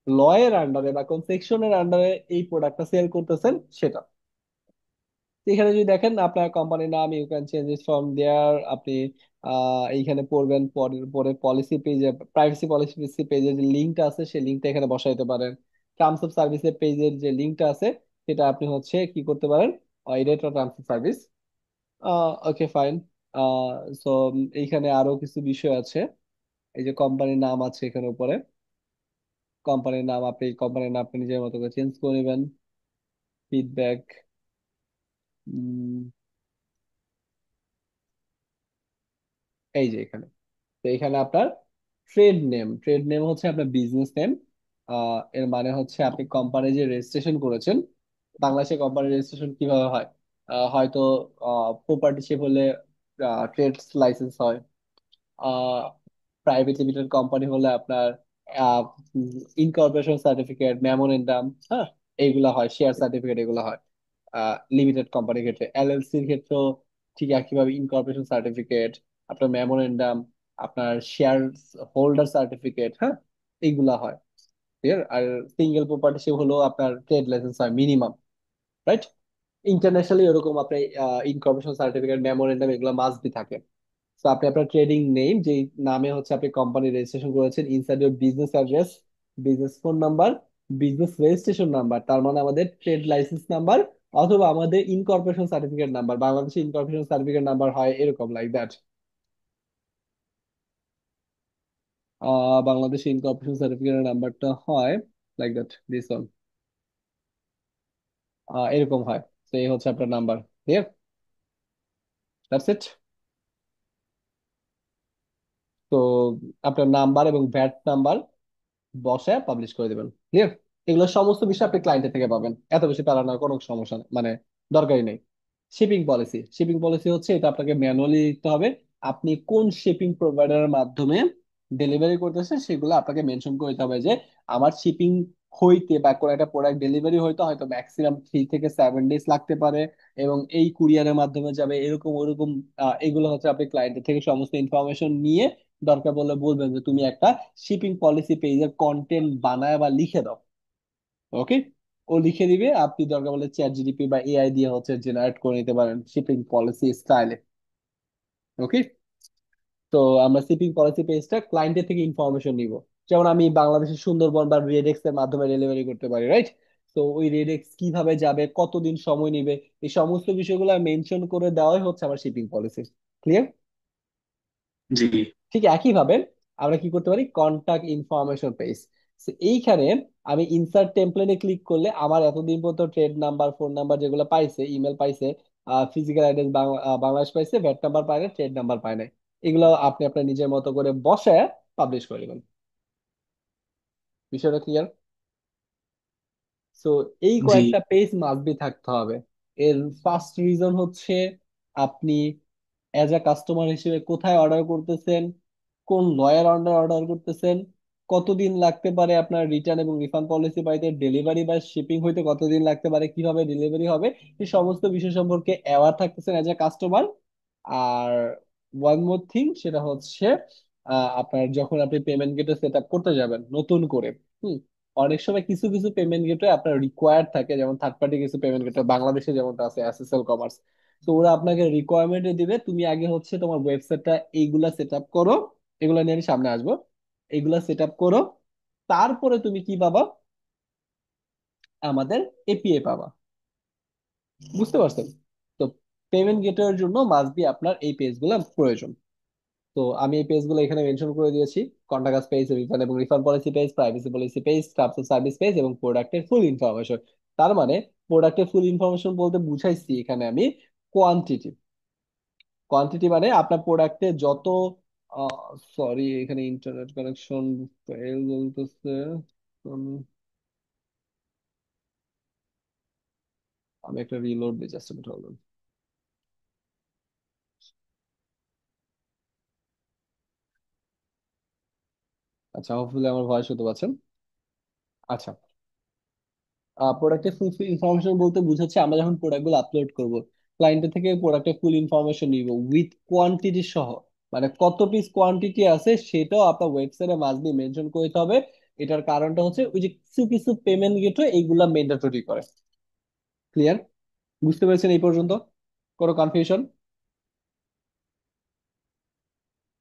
ল এর আন্ডারে বা কোন সেকশনের আন্ডারে এই প্রোডাক্টটা সেল করতেছেন সেটা। তো এখানে যদি দেখেন আপনার কোম্পানির নাম, you can change it from there. আপনি এইখানে পড়বেন, পরে পরে পলিসি পেজে, প্রাইভেসি পলিসি পেজের যে লিঙ্কটা আছে সেই লিঙ্কটা এখানে বসাইতে পারেন। টার্মস অফ সার্ভিসের পেজের যে লিঙ্কটা আছে সেটা আপনি হচ্ছে কি করতে পারেন, edit terms of service. Okay, fine. So এইখানে আরো কিছু বিষয় আছে। এই যে কোম্পানির নাম আছে এখানে উপরে, কোম্পানির নাম, আপনি কোম্পানির নাম আপনি নিজের মতো করে চেঞ্জ করে নেবেন। ফিডব্যাক, এই যে এখানে। তো এখানে আপনার ট্রেড নেম হচ্ছে আপনার বিজনেস নেম। এর মানে হচ্ছে আপনি কোম্পানি যে রেজিস্ট্রেশন করেছেন, বাংলাদেশে কোম্পানি রেজিস্ট্রেশন কিভাবে হয়, হয়তো প্রপার্টিশিপ হলে ট্রেড লাইসেন্স হয়, প্রাইভেট লিমিটেড কোম্পানি হলে আপনার ইনকর্পোরেশন সার্টিফিকেট, মেমোরেন্ডাম, হ্যাঁ, এইগুলা হয়, শেয়ার সার্টিফিকেট এগুলো হয়। লিমিটেড কোম্পানির ক্ষেত্রে, এলএলসির ক্ষেত্রেও ঠিক একইভাবে ইনকর্পোরেশন সার্টিফিকেট, আপনার মেমোরেন্ডাম, আপনার শেয়ার হোল্ডার সার্টিফিকেট, হ্যাঁ, এইগুলা হয়। ক্লিয়ার? আর সিঙ্গেল প্রপার্টিশিপ হলো আপনার ট্রেড লাইসেন্স হয় মিনিমাম। রাইট? ইন্টারন্যাশনালি এরকম আপনার ইনকর্পোরেশন সার্টিফিকেট, মেমোরেন্ডাম এগুলো মাস্ট বি থাকে। তো আপনি আপনার ট্রেডিং নেম, যেই নামে হচ্ছে আপনি কোম্পানি রেজিস্ট্রেশন করেছেন, inside your business address, business phone number, business registration number, তার মানে আমাদের ট্রেড লাইসেন্স নাম্বার, অথবা আমাদের ইনকর্পোরেশন সার্টিফিকেট নাম্বার, বাংলাদেশে ইনকর্পোরেশন সার্টিফিকেট নাম্বার হয় এরকম লাইক দ্যাট। বাংলাদেশ ইনকর্পোরেশন সার্টিফিকেটের নাম্বারটা হয় লাইক দ্যাট, দিস ওয়ান, এরকম হয়। তো এই হচ্ছে আপনার নাম্বার। ক্লিয়ার? That's it. তো আপনার নাম্বার এবং ভ্যাট নাম্বার বসায় পাবলিশ করে দেবেন। ক্লিয়ার? এগুলো সমস্ত বিষয় আপনি ক্লায়েন্টের থেকে পাবেন, এত বেশি প্যারা কোনো সমস্যা নেই, মানে দরকারই নেই। শিপিং পলিসি হচ্ছে এটা আপনাকে ম্যানুয়ালি লিখতে হবে। আপনি কোন শিপিং প্রোভাইডারের মাধ্যমে ডেলিভারি করতেছেন সেগুলো আপনাকে মেনশন করে দিতে হবে, যে আমার শিপিং হইতে বা কোনো একটা প্রোডাক্ট ডেলিভারি হইতে হয়তো ম্যাক্সিমাম 3 থেকে 7 ডেজ লাগতে পারে, এবং এই কুরিয়ারের মাধ্যমে যাবে, এরকম ওরকম। এগুলো হচ্ছে আপনি ক্লায়েন্টের থেকে সমস্ত ইনফরমেশন নিয়ে দরকার বলে বলবেন যে তুমি একটা শিপিং পলিসি পেজের কন্টেন্ট বানায় বা লিখে দাও। ওকে? ও লিখে দিবে, আপনি দরকার বলে চ্যাট জিডিপি বা এআই দিয়ে হচ্ছে জেনারেট করে নিতে পারেন শিপিং পলিসি স্টাইলে। ওকে? তো আমরা শিপিং পলিসি পেজটা ক্লায়েন্টের থেকে ইনফরমেশন নিব। যেমন আমি বাংলাদেশের সুন্দরবন বা রেডেক্স এর মাধ্যমে ডেলিভারি করতে পারি, রাইট? তো ওই রেডেক্স কিভাবে যাবে, কতদিন সময় নেবে, এই সমস্ত বিষয়গুলো মেনশন করে দেওয়াই হচ্ছে আমার শিপিং পলিসি। ক্লিয়ার? জি। ঠিক একইভাবে আমরা কি করতে পারি, কন্টাক্ট ইনফরমেশন পেজ। এইখানে আমি ইনসার্ট টেমপ্লেটে ক্লিক করলে আমার এতদিন পর্যন্ত ট্রেড নাম্বার, ফোন নাম্বার যেগুলো পাইছে, ইমেল পাইছে, ফিজিক্যাল অ্যাড্রেস বাংলাদেশ পাইছে, ভ্যাট নাম্বার পায় না, ট্রেড নাম্বার পায় না, এগুলো আপনি আপনার নিজের মতো করে বসায় পাবলিশ করে দেবেন। বিষয়টা ক্লিয়ার? সো এই জি। কয়েকটা পেজ মাস্ট বি থাকতে হবে। এর ফার্স্ট রিজন হচ্ছে আপনি অ্যাজ আ কাস্টমার হিসেবে কোথায় অর্ডার করতেছেন, কোন লয়ার অর্ডার অর্ডার করতেছেন, কতদিন লাগতে পারে আপনার রিটার্ন এবং রিফান্ড পলিসি পাইতে, ডেলিভারি বা শিপিং হইতে কতদিন লাগতে পারে, কিভাবে ডেলিভারি হবে, এই সমস্ত বিষয় সম্পর্কে অ্যাওয়ার থাকতেছেন অ্যাজ আ কাস্টমার। আর ওয়ান মোর থিং, সেটা হচ্ছে আপনার যখন আপনি পেমেন্ট গেটওয়ে সেট আপ করতে যাবেন নতুন করে, হুম, অনেক সময় কিছু কিছু পেমেন্ট গেটওয়ে আপনার রিকোয়ার্ড থাকে, যেমন থার্ড পার্টি কিছু পেমেন্ট গেটওয়ে বাংলাদেশে যেমনটা আছে এসএসএল কমার্স। তো ওরা আপনাকে রিকোয়ারমেন্ট দিবে, তুমি আগে হচ্ছে তোমার ওয়েবসাইটটা এইগুলা সেট আপ করো, এগুলা নিয়ে আমি সামনে আসবো, এইগুলা সেট আপ করো, তারপরে তুমি কি পাবা, আমাদের এপিআই পাবা। বুঝতে পারছেন? তো পেমেন্ট গেটওয়ের জন্য মাস্ট বি আপনার এই পেজগুলো প্রয়োজন। তো আমি এই পেজগুলো এখানে মেনশন করে দিয়েছি: কন্টাক্ট পেজ, রিটার্ন এবং refund policy page, privacy policy page, terms of service page এবং প্রোডাক্টের ফুল ইনফরমেশন। তার মানে প্রোডাক্টের ফুল ইনফরমেশন বলতে বুঝাইছি এখানে আমি কোয়ান্টিটি। কোয়ান্টিটি মানে আপনার প্রোডাক্টে যত, সরি এখানে ইন্টারনেট কানেকশন ফেল বলতেছে। উম, আমি একটা রিলোড দিই, জাস্ট মিনিট হোল্ড। আচ্ছা, হোপফুলি আমার ভয়েস শুনতে পাচ্ছেন। আচ্ছা, প্রোডাক্টের ফুল ইনফরমেশন বলতে বুঝাচ্ছে আমরা যখন প্রোডাক্ট গুলো আপলোড করব, ক্লায়েন্টের থেকে প্রোডাক্টের ফুল ইনফরমেশন নিব উইথ কোয়ান্টিটি সহ, মানে কত পিস কোয়ান্টিটি আছে সেটাও আপনার ওয়েবসাইটে মাস্ট বি মেনশন করতে হবে। এটার কারণটা হচ্ছে ওই যে কিছু কিছু পেমেন্ট গেটওয়ে এইগুলা ম্যান্ডেটরি করে। ক্লিয়ার? বুঝতে পেরেছেন এই পর্যন্ত? কোনো কনফিউশন?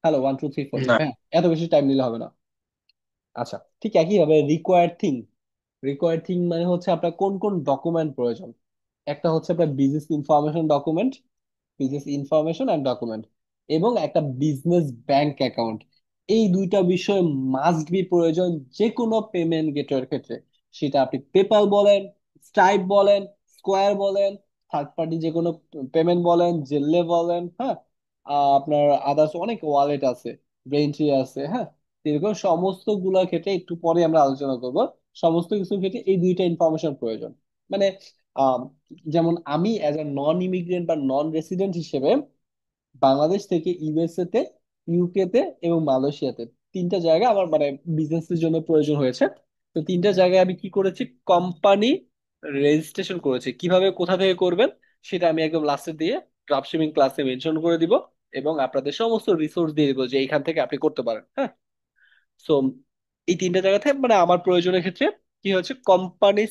হ্যালো, 1 2 3 4, না। হ্যাঁ, এত বেশি টাইম নিলে হবে না। আচ্ছা, ঠিক একইভাবে রিকোয়ার্ড থিং মানে হচ্ছে আপনার কোন কোন ডকুমেন্ট প্রয়োজন। একটা হচ্ছে আপনার বিজনেস ইনফরমেশন অ্যান্ড ডকুমেন্ট, এবং একটা বিজনেস ব্যাংক অ্যাকাউন্ট। এই দুইটা বিষয় মাস্ট বি প্রয়োজন যে কোনো পেমেন্ট গেটওয়ের ক্ষেত্রে। সেটা আপনি পেপাল বলেন, স্ট্রাইপ বলেন, স্কোয়ার বলেন, থার্ড পার্টি যে কোনো পেমেন্ট বলেন, জেলে বলেন, হ্যাঁ, আপনার আদার্স অনেক ওয়ালেট আছে, ব্রেইনট্রি আছে, হ্যাঁ, এরকম সমস্ত গুলোর ক্ষেত্রে একটু পরে আমরা আলোচনা করব। সমস্ত কিছুর ক্ষেত্রে এই দুইটা ইনফরমেশন প্রয়োজন। মানে আহ, যেমন আমি অ্যাজ এ নন ইমিগ্রেন্ট বা নন রেসিডেন্ট হিসেবে বাংলাদেশ থেকে ইউএসএ তে, ইউকে তে এবং মালয়েশিয়াতে তিনটা জায়গা আমার মানে বিজনেসের জন্য প্রয়োজন হয়েছে। তো তিনটা জায়গায় আমি কি করেছি, কোম্পানি রেজিস্ট্রেশন করেছি। কিভাবে কোথা থেকে করবেন সেটা আমি একদম লাস্টের দিয়ে ড্রপশিপিং ক্লাসে মেনশন করে দিব, এবং আপনাদের সমস্ত রিসোর্স দিয়ে দিব যে এখান থেকে আপনি করতে পারেন। হ্যাঁ, সো এই তিনটা জায়গাতে মানে আমার প্রয়োজনের ক্ষেত্রে কি হচ্ছে, কোম্পানি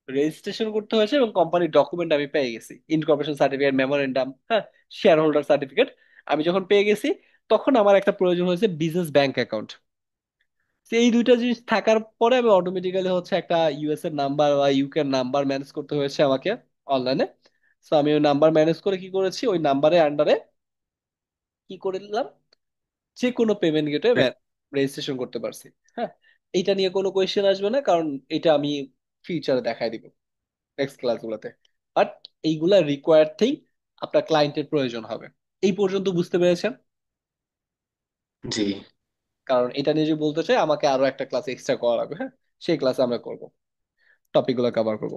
রেজিস্ট্রেশন করতে হয়েছে এবং কোম্পানির ডকুমেন্ট আমি পেয়ে গেছি, ইনকর্পোরেশন সার্টিফিকেট, মেমোরেন্ডাম, হ্যাঁ, শেয়ার হোল্ডার সার্টিফিকেট। আমি যখন পেয়ে গেছি তখন আমার একটা প্রয়োজন হয়েছে বিজনেস ব্যাংক অ্যাকাউন্ট। এই দুইটা জিনিস থাকার পরে আমি অটোমেটিক্যালি হচ্ছে একটা ইউএস এর নাম্বার বা ইউকে এর নাম্বার ম্যানেজ করতে হয়েছে আমাকে অনলাইনে। তো আমি ওই নাম্বার ম্যানেজ করে কি করেছি, ওই নাম্বারের আন্ডারে কি করে দিলাম, যে কোনো পেমেন্ট গেটওয়ে রেজিস্ট্রেশন করতে পারছি। হ্যাঁ, এটা নিয়ে কোনো কোয়েশ্চেন আসবে না, কারণ এটা আমি ফিউচারে দেখাই দিব নেক্সট ক্লাসগুলোতে। বাট এইগুলা রিকোয়ার্ড থিং, আপনার ক্লায়েন্টের প্রয়োজন হবে। এই পর্যন্ত বুঝতে পেরেছেন? জি। কারণ এটা নিয়ে যদি বলতে চাই আমাকে আরো একটা ক্লাস এক্সট্রা করা লাগবে। হ্যাঁ, সেই ক্লাসে আমরা করব, টপিকগুলো কভার করব।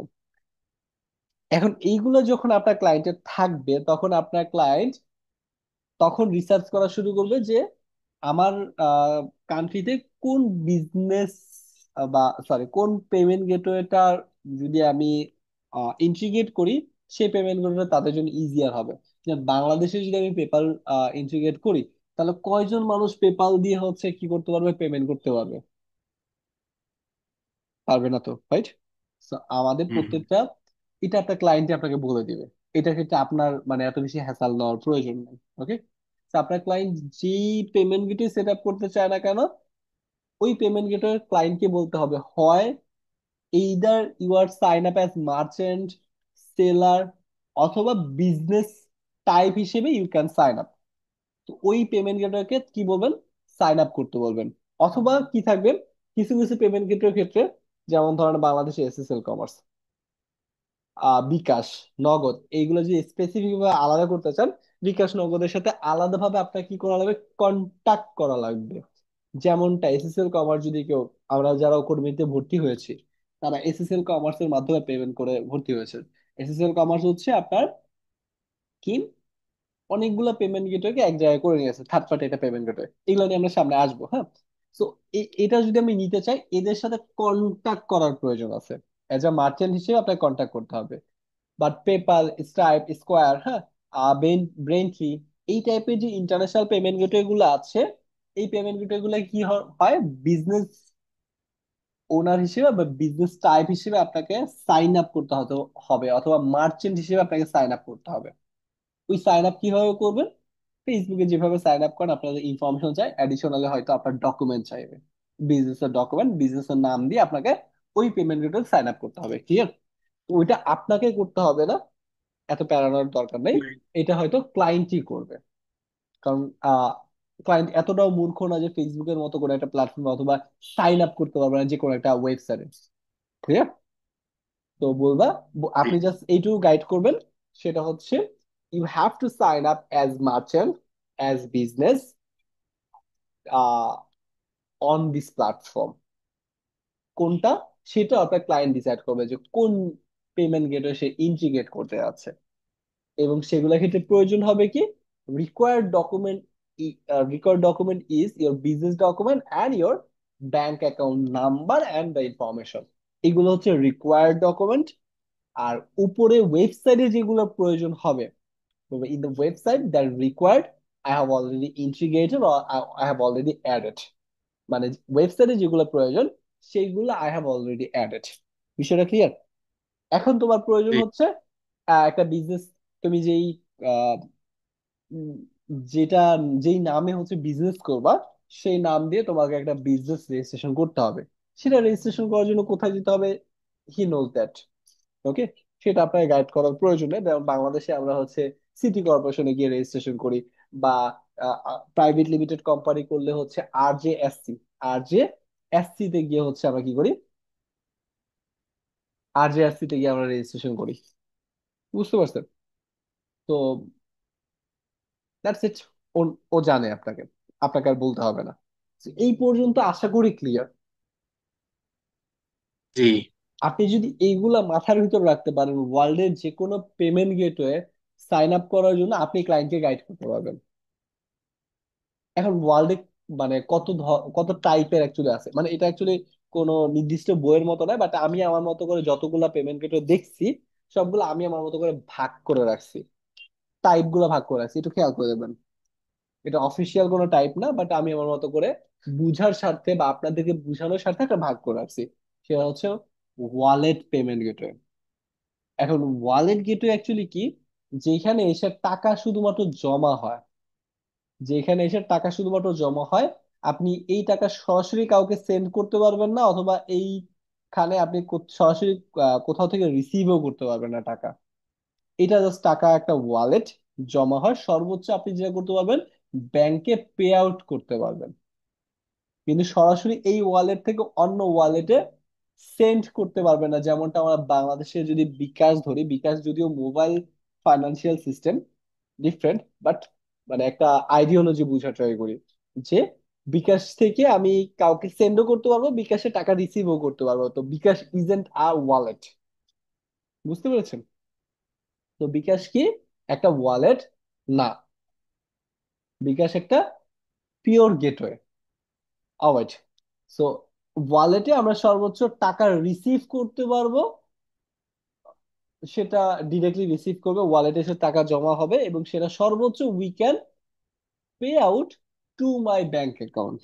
এখন এইগুলো যখন আপনার ক্লায়েন্টের থাকবে, তখন আপনার ক্লায়েন্ট তখন রিসার্চ করা শুরু করবে যে আমার কান্ট্রিতে কোন বিজনেস বা সরি কোন পেমেন্ট গেটওয়েটা যদি আমি ইন্টিগ্রেট করি, সেই পেমেন্ট গেটওয়ে তাদের জন্য ইজিয়ার হবে। যে বাংলাদেশে যদি আমি পেপাল ইন্টিগ্রেট করি, তাহলে কয়জন মানুষ পেপাল দিয়ে হচ্ছে কি করতে পারবে, পেমেন্ট করতে পারবে? পারবে না তো, রাইট? আমাদের হুম হুম। প্রত্যেকটা, এটা একটা ক্লায়েন্টই আপনাকে বলে দিবে। এটার ক্ষেত্রে আপনার মানে এত বেশি হ্যাসাল নেওয়ার প্রয়োজন নেই। ওকে, আপনার ক্লায়েন্ট যেই পেমেন্ট গেটওয়ে সেট আপ করতে চায় না কেন, ওই পেমেন্ট গেটওয়ে ক্লায়েন্টকে বলতে হবে হয় either you are sign up as merchant, seller, অথবা বিজনেস টাইপ হিসেবে ইউ ক্যান সাইন আপ। তো ওই পেমেন্ট গেটওয়েকে কি বলবেন, সাইন আপ করতে বলবেন। অথবা কি থাকবে, কিছু কিছু পেমেন্ট গেটওয়ের ক্ষেত্রে, যেমন ধরেন বাংলাদেশে এসএসএল কমার্স, বিকাশ, নগদ, এইগুলো যদি স্পেসিফিক ভাবে আলাদা করতে চান, বিকাশ নগদের সাথে আলাদাভাবে আপনার কি করা লাগবে, কন্টাক্ট করা লাগবে। যেমনটা এসএসএল কমার্স যদি কেউ, আমরা যারা কর্মীতে ভর্তি হয়েছি, তারা এসএসএল কমার্স এর মাধ্যমে পেমেন্ট করে ভর্তি হয়েছে। এসএসএল কমার্স হচ্ছে আপনার কি, অনেকগুলো পেমেন্ট গেটওয়েকে এক জায়গায় করে নিয়েছে, থার্ড পার্টি একটা পেমেন্ট গেটওয়ে। এগুলো নিয়ে আমরা সামনে আসবো। হ্যাঁ, তো এটা যদি আমি নিতে চাই, এদের সাথে কন্টাক্ট করার প্রয়োজন আছে। এজ আ মার্চেন্ট হিসেবে আপনাকে কন্টাক্ট করতে হবে। বাট পেপাল, স্ট্রাইপ, স্কোয়ার, হ্যাঁ, ব্রেইনট্রি, এই টাইপের যে ইন্টারন্যাশনাল পেমেন্ট গেটওয়ে গুলো আছে, এই পেমেন্ট গেটওয়ে গুলো কি হয়, বিজনেস ওনার হিসেবে বা বিজনেস টাইপ হিসেবে আপনাকে সাইন আপ করতে হতে হবে, অথবা মার্চেন্ট হিসেবে আপনাকে সাইন আপ করতে হবে। ওই সাইন আপ কিভাবে করবেন, ফেসবুকে যেভাবে সাইন আপ করেন, আপনাদের ইনফরমেশন চাই, অ্যাডিশনালি হয়তো আপনার ডকুমেন্ট চাইবে, বিজনেসের ডকুমেন্ট, বিজনেসের নাম দিয়ে আপনাকে ওই পেমেন্ট গেটওয়ে সাইন আপ করতে হবে। ক্লিয়ার? ওইটা আপনাকে করতে হবে না, এত প্যারানোর দরকার নেই। এটা হয়তো ক্লায়েন্টই করবে। কারণ ক্লায়েন্ট এতটাও মূর্খ না যে ফেসবুকের মতো কোনো একটা প্ল্যাটফর্ম অথবা সাইন আপ করতে পারবে না যে কোনো একটা ওয়েবসাইটে। ক্লিয়ার? তো বলবা, জি আপনি জাস্ট এইটুকু গাইড করবেন, সেটা হচ্ছে you have to sign up as merchant, as business on this platform. কোনটা, সেটা আপনার ক্লায়েন্ট ডিসাইড করবে যে কোন পেমেন্ট গেটওয়ে সে ইন্টিগ্রেট করতে যাচ্ছে। এবং সেগুলোর ক্ষেত্রে প্রয়োজন হবে কি, required document, required document is your business document and your bank account number and the information. এগুলো হচ্ছে রিকোয়ার্ড ডকুমেন্ট। আর উপরে ওয়েবসাইটে যেগুলো প্রয়োজন হবে, in the website that required, I have already integrated or I have already added. মানে ওয়েবসাইটে যেগুলো প্রয়োজন সেইগুলো আই হ্যাভ অলরেডি অ্যাডেড। বিষয়টা ক্লিয়ার? এখন তোমার প্রয়োজন জি হচ্ছে একটা বিজনেস, তুমি যেই আহ, উম, যেটা, যেই নামে হচ্ছে বিজনেস করবা, সেই নাম দিয়ে তোমাকে একটা বিজনেস রেজিস্ট্রেশন করতে হবে। সেটা রেজিস্ট্রেশন করার জন্য কোথায় যেতে হবে, হি নোজ দ্যাট। ওকে, সেটা আপনাকে গাইড করার প্রয়োজন নেই। যেমন বাংলাদেশে আমরা হচ্ছে সিটি কর্পোরেশনে গিয়ে রেজিস্ট্রেশন করি, বা প্রাইভেট লিমিটেড কোম্পানি করলে হচ্ছে RJSC, RJSC তে গিয়ে হচ্ছে আমরা কি করি, RJSC তে গিয়ে আমরা রেজিস্ট্রেশন করি। বুঝতে পারছেন? তো দ্যাটস ইট। ও ও জানে আপনাকে, আপনাকে আর বলতে হবে না। So, এই পর্যন্ত আশা করি ক্লিয়ার। জি আপনি যদি এইগুলা মাথার ভিতর রাখতে পারেন, ওয়ার্ল্ডের যে কোনো পেমেন্ট গেটওয়ে সাইন আপ করার জন্য আপনি ক্লায়েন্টকে গাইড করতে পারবেন। এখন ওয়ার্ল্ডে মানে কত টাইপের অ্যাকচুয়ালি আছে, মানে এটা অ্যাকচুয়ালি কোনো নির্দিষ্ট বইয়ের মতো নয়, বাট আমি আমার মতো করে যতগুলা পেমেন্ট গেটওয়ে দেখছি, সবগুলো আমি আমার মতো করে ভাগ করে রাখছি, টাইপ গুলো ভাগ করে রাখছি, একটু খেয়াল করে দেবেন। এটা অফিসিয়াল কোনো টাইপ না, বাট আমি আমার মতো করে বুঝার স্বার্থে বা আপনাদেরকে বুঝানোর স্বার্থে একটা ভাগ করে রাখছি। সেটা হচ্ছে ওয়ালেট পেমেন্ট গেটওয়ে। এখন ওয়ালেট গেটওয়ে অ্যাকচুয়ালি কি, যেখানে এসে টাকা শুধুমাত্র জমা হয়, যেখানে এসে টাকা শুধুমাত্র জমা হয়, আপনি এই টাকা সরাসরি কাউকে সেন্ড করতে পারবেন না, অথবা এইখানে আপনি সরাসরি কোথাও থেকে রিসিভও করতে পারবেন না টাকা। এটা জাস্ট টাকা একটা ওয়ালেট জমা হয়, সর্বোচ্চ আপনি যেটা করতে পারবেন, ব্যাংকে পে আউট করতে পারবেন। কিন্তু সরাসরি এই ওয়ালেট থেকে অন্য ওয়ালেটে সেন্ড করতে পারবে না। যেমনটা আমরা বাংলাদেশে যদি বিকাশ ধরি, বিকাশ যদিও mobile financial system, different, but মানে একটা আইডিওলজি বোঝার ট্রাই করি যে বিকাশ থেকে আমি কাউকে সেন্ডও করতে পারবো, বিকাশে টাকা রিসিভও করতে পারবো। তো বিকাশ ইজেন্ট আ ওয়ালেট, বুঝতে পেরেছেন? তো বিকাশ কি একটা ওয়ালেট না, বিকাশ একটা পিওর গেটওয়ে। ওয়েট, সো ওয়ালেটে আমরা সর্বোচ্চ টাকা রিসিভ করতে পারবো, সেটা ডিরেক্টলি রিসিভ করবে, ওয়ালেটে এসে টাকা জমা হবে, এবং সেটা সর্বোচ্চ we can pay out to my bank account.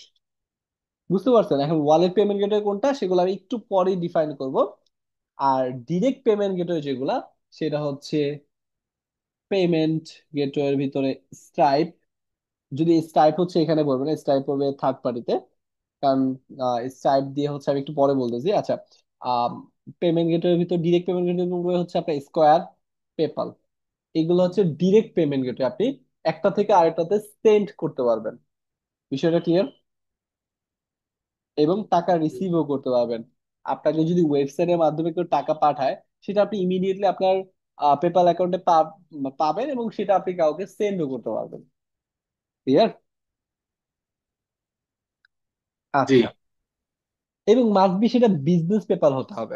বুঝতে পারছেন? এখন ওয়ালেট পেমেন্ট গেটওয়ে কোনটা সেগুলো আমি একটু পরে ডিফাইন করব। আর ডিরেক্ট পেমেন্ট গেটওয়ে যেগুলা, সেটা হচ্ছে পেমেন্ট গেটওয়ের ভিতরে স্ট্রাইপ। যদি স্ট্রাইপ হচ্ছে এখানে পড়বে না, স্ট্রাইপ পড়বে থার্ড পার্টিতে, কারণ স্ট্রাইপ দিয়ে হচ্ছে আমি একটু পরে বলতেছি। আচ্ছা, পেমেন্ট গেটওয়ের ভিতর ডিরেক্ট পেমেন্ট গেটওয়ে হচ্ছে আপনার স্কোয়ার, পেপাল। এগুলো হচ্ছে ডিরেক্ট পেমেন্ট গেটওয়ে, আপনি একটা থেকে আরেকটাতে সেন্ড করতে পারবেন। বিষয়টা ক্লিয়ার? এবং টাকা রিসিভও করতে পারবেন। আপনাকে যদি ওয়েবসাইটের মাধ্যমে কেউ টাকা পাঠায়, সেটা আপনি ইমিডিয়েটলি আপনার পেপাল অ্যাকাউন্টে পাবেন, এবং সেটা আপনি কাউকে সেন্ডও করতে পারবেন। ক্লিয়ার? জি। আচ্ছা, এবং মাস্ট বি সেটা বিজনেস পেপাল হতে হবে,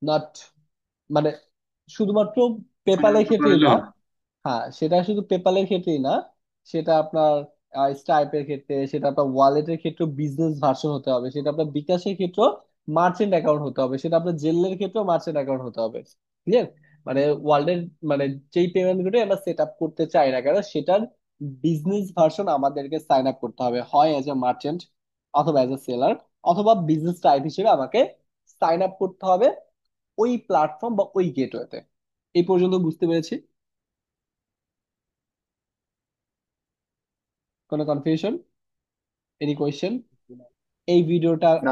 নট মানে শুধুমাত্র পেপালের ক্ষেত্রেই প্রয়োজন। না। হ্যাঁ, সেটা শুধু পেপালের ক্ষেত্রেই না, সেটা আপনার স্ট্রাইপের ক্ষেত্রে, সেটা আপনার ওয়ালেটের ক্ষেত্রে বিজনেস ভার্সন হতে হবে, সেটা আপনার বিকাশের ক্ষেত্রে মার্চেন্ট অ্যাকাউন্ট হতে হবে, সেটা আপনার জেলের ক্ষেত্রেও মার্চেন্ট অ্যাকাউন্ট হতে হবে। ক্লিয়ার? মানে ওয়ার্ল্ডের মানে যেই পেমেন্ট গুলো আমরা সেট আপ করতে চাই না কেন, সেটার বিজনেস ভার্সন আমাদেরকে সাইন আপ করতে হবে, হয় অ্যাজ এ মার্চেন্ট অথবা অ্যাজ এ সেলার, অথবা বিজনেস টাইপ হিসেবে আমাকে সাইন আপ করতে হবে ওই প্ল্যাটফর্ম বা ওই গেটওয়েতে। এই পর্যন্ত বুঝতে পেরেছি? কোনো কনফিউশন, এনি কোয়েশ্চেন? এই ভিডিওটা না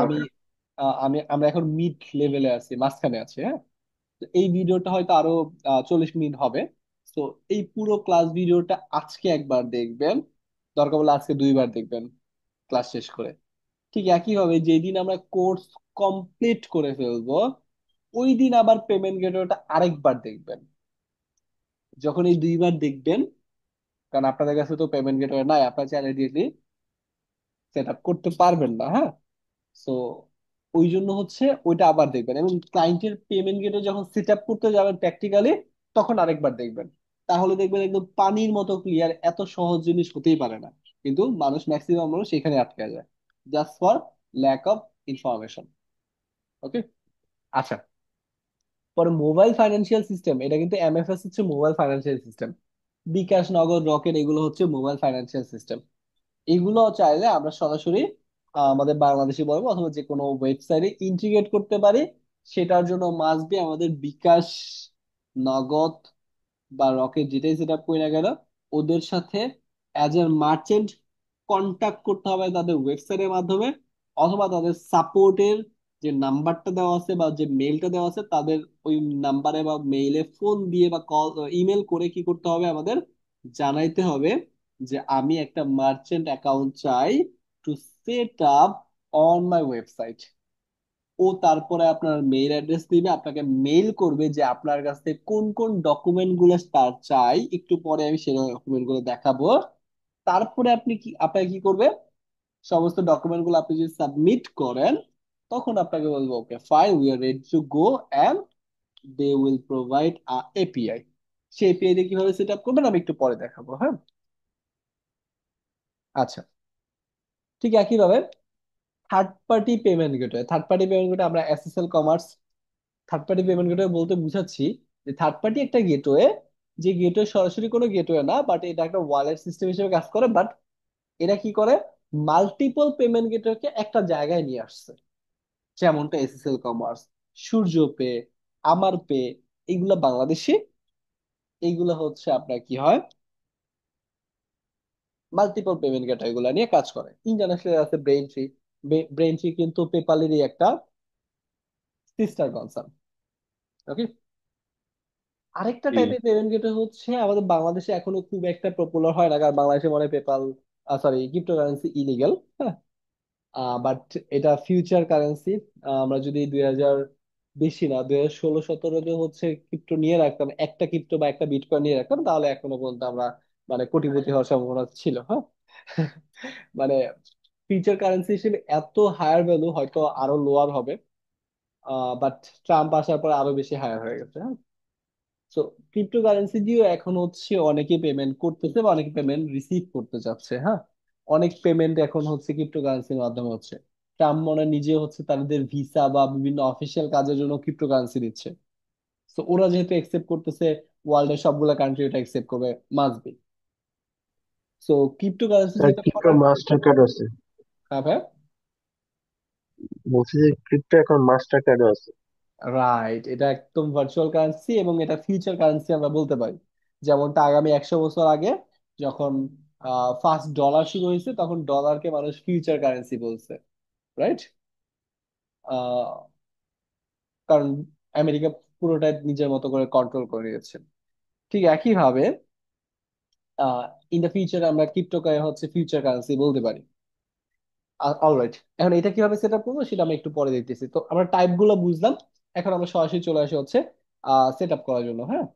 আমি ভাই। আমরা এখন মিড লেভেলে আছি, মাঝখানে আছি, হ্যাঁ। তো এই ভিডিওটা হয়তো আরো 40 মিনিট হবে। তো এই পুরো ক্লাস ভিডিওটা আজকে একবার দেখবেন, দরকার হলে আজকে দুইবার দেখবেন ক্লাস শেষ করে। ঠিক একইভাবে যেদিন আমরা কোর্স কমপ্লিট করে ফেলবো, ওই দিন আবার পেমেন্ট গেটওয়েটা আরেকবার দেখবেন। যখন এই দুইবার দেখবেন, কারণ আপনাদের কাছে তো পেমেন্ট গেটওয়ে নাই, আপনার চাইলে ডিরেক্টলি সেট আপ করতে পারবেন না, হ্যাঁ। সো ওই জন্য হচ্ছে ওইটা আবার দেখবেন, এবং ক্লায়েন্টের পেমেন্ট গেটওয়ে যখন সেট আপ করতে যাবেন প্র্যাকটিক্যালি, তখন আরেকবার দেখবেন। তাহলে দেখবেন একদম পানির মতো ক্লিয়ার, এত সহজ জিনিস হতেই পারে না। কিন্তু মানুষ, ম্যাক্সিমাম মানুষ এখানে আটকে যায়, just for lack of information. Okay. আচ্ছা, পরে মোবাইল ফাইন্যান্সিয়াল সিস্টেম, এটা কিন্তু এমএফএস হচ্ছে মোবাইল ফাইন্যান্সিয়াল সিস্টেম, বিকাশ, নগদ, রকেট এগুলো হচ্ছে মোবাইল ফাইন্যান্সিয়াল সিস্টেম। এগুলো চাইলে আমরা সরাসরি আমাদের বাংলাদেশি বলবো অথবা যে কোনো ওয়েবসাইটে ইন্টিগ্রেট করতে পারি। সেটার জন্য মাস্ট বি আমাদের বিকাশ, নগদ বা রকেট যেটাই সেট আপ করি না কেন, ওদের সাথে অ্যাজ এ মার্চেন্ট কন্ট্যাক্ট করতে হবে তাদের ওয়েবসাইটের মাধ্যমে, অথবা তাদের সাপোর্টের যে নাম্বারটা দেওয়া আছে বা যে মেইলটা দেওয়া আছে, তাদের ওই নাম্বারে বা মেইলে ফোন দিয়ে বা কল, ইমেল করে কি করতে হবে আমাদের, জানাইতে হবে যে আমি একটা মার্চেন্ট অ্যাকাউন্ট চাই to set up on my website. ও তারপরে আপনার মেইল অ্যাড্রেস দিবে, আপনাকে মেইল করবে যে আপনার কাছ থেকে কোন কোন ডকুমেন্ট গুলো তার চাই, একটু পরে আমি সেই ডকুমেন্ট গুলো দেখাবো। তারপরে আপনি কি, আপনাকে কি করবে, সমস্ত ডকুমেন্ট গুলো আপনি যদি সাবমিট করেন, তখন আপনাকে বলবো okay fine, we are ready to go, and they will provide a API. সেই এপিআই দিয়ে কিভাবে সেট আপ করবেন আমি একটু পরে দেখাবো, হ্যাঁ। আচ্ছা, ঠিক একইভাবে third party payment gateway, third party payment gateway আমরা SSLCommerz third party payment gateway বলতে বুঝাচ্ছি যে থার্ড পার্টি একটা গেটওয়ে, যে গেটওয়ে সরাসরি কোনো গেটওয়ে না, বাট এটা একটা ওয়ালেট সিস্টেম হিসেবে কাজ করে। বাট এরা কি করে, মাল্টিপল পেমেন্ট গেটওয়েকে একটা জায়গায় নিয়ে আসছে, যেমনটা এসএসএল কমার্স, সূর্য পে, আমার পে, এইগুলা বাংলাদেশি। এইগুলা হচ্ছে আপনার কি হয়, মাল্টিপল পেমেন্ট গেটওয়ে গুলা নিয়ে কাজ করে। ইন্টারন্যাশনাল আছে ব্রেইনট্রি, ব্রেইনট্রি কিন্তু পেপালেরই একটা সিস্টার কনসার্ন। ওকে। আরেকটা জি। টাইপের পেমেন্ট গেটওয়ে হচ্ছে আমাদের বাংলাদেশে এখনো খুব একটা পপুলার হয় না, কারণ বাংলাদেশে মনে হয় পেপাল, সরি, ক্রিপ্টোকারেন্সি ইলিগাল, হ্যাঁ। বাট এটা ফিউচার কারেন্সি। আমরা যদি 2000, বেশি না, 2016-17 হচ্ছে ক্রিপ্টো নিয়ে রাখতাম, একটা ক্রিপ্টো বা একটা বিটকয়েন নিয়ে রাখতাম, তাহলে এখনো পর্যন্ত আমরা মানে কোটিপতি হওয়ার সম্ভাবনা ছিল, হ্যাঁ। মানে ফিউচার কারেন্সি হিসেবে এত হায়ার ভ্যালু হয়তো আরো লোয়ার হবে, বাট ট্রাম্প আসার পর আরো বেশি হায়ার হয়ে গেছে, হ্যাঁ। তো ক্রিপ্টোকারেন্সি দিয়েও এখন হচ্ছে অনেকে পেমেন্ট করতেছে বা অনেকে পেমেন্ট রিসিভ করতে চাচ্ছে, হ্যাঁ। অনেক পেমেন্ট এখন হচ্ছে ক্রিপ্টোকারেন্সির মাধ্যমে হচ্ছে। ট্রাম্প মনে হয় নিজে হচ্ছে তাদের ভিসা বা বিভিন্ন অফিসিয়াল কাজের জন্য ক্রিপ্টোকারেন্সি দিচ্ছে। তো ওরা যেহেতু একসেপ্ট করতেছে, ওয়ার্ল্ডের সবগুলা কান্ট্রি এটা একসেপ্ট করবে, must be. So cryptocurrency sir যেটা ক্রিপ্টো করার, মাস্টার কার্ড আছে। হ্যাঁ ভাই। বলছি যে ক্রিপ্টো এখন মাস্টার কার্ডও আছে। রাইট, এটা একদম ভার্চুয়াল কারেন্সি এবং এটা ফিউচার কারেন্সি আমরা বলতে পারি। যেমনটা আগামী 100 বছর আগে যখন ফার্স্ট ডলার শুরু হয়েছে, তখন ডলারকে মানুষ ফিউচার কারেন্সি বলছে, রাইট। কারণ আমেরিকা পুরোটাই নিজের মতো করে কন্ট্রোল করে নিয়েছে। ঠিক একই ভাবে ইন দ্য ফিউচার আমরা ক্রিপ্টোকে হচ্ছে ফিউচার কারেন্সি বলতে পারি। অলরাইট, এখন এটা কিভাবে সেট আপ করবো সেটা আমি একটু পরে দেখতেছি। তো আমরা টাইপ গুলো বুঝলাম, এখন আমরা সরাসরি চলে আসি হচ্ছে সেট আপ করার জন্য, হ্যাঁ।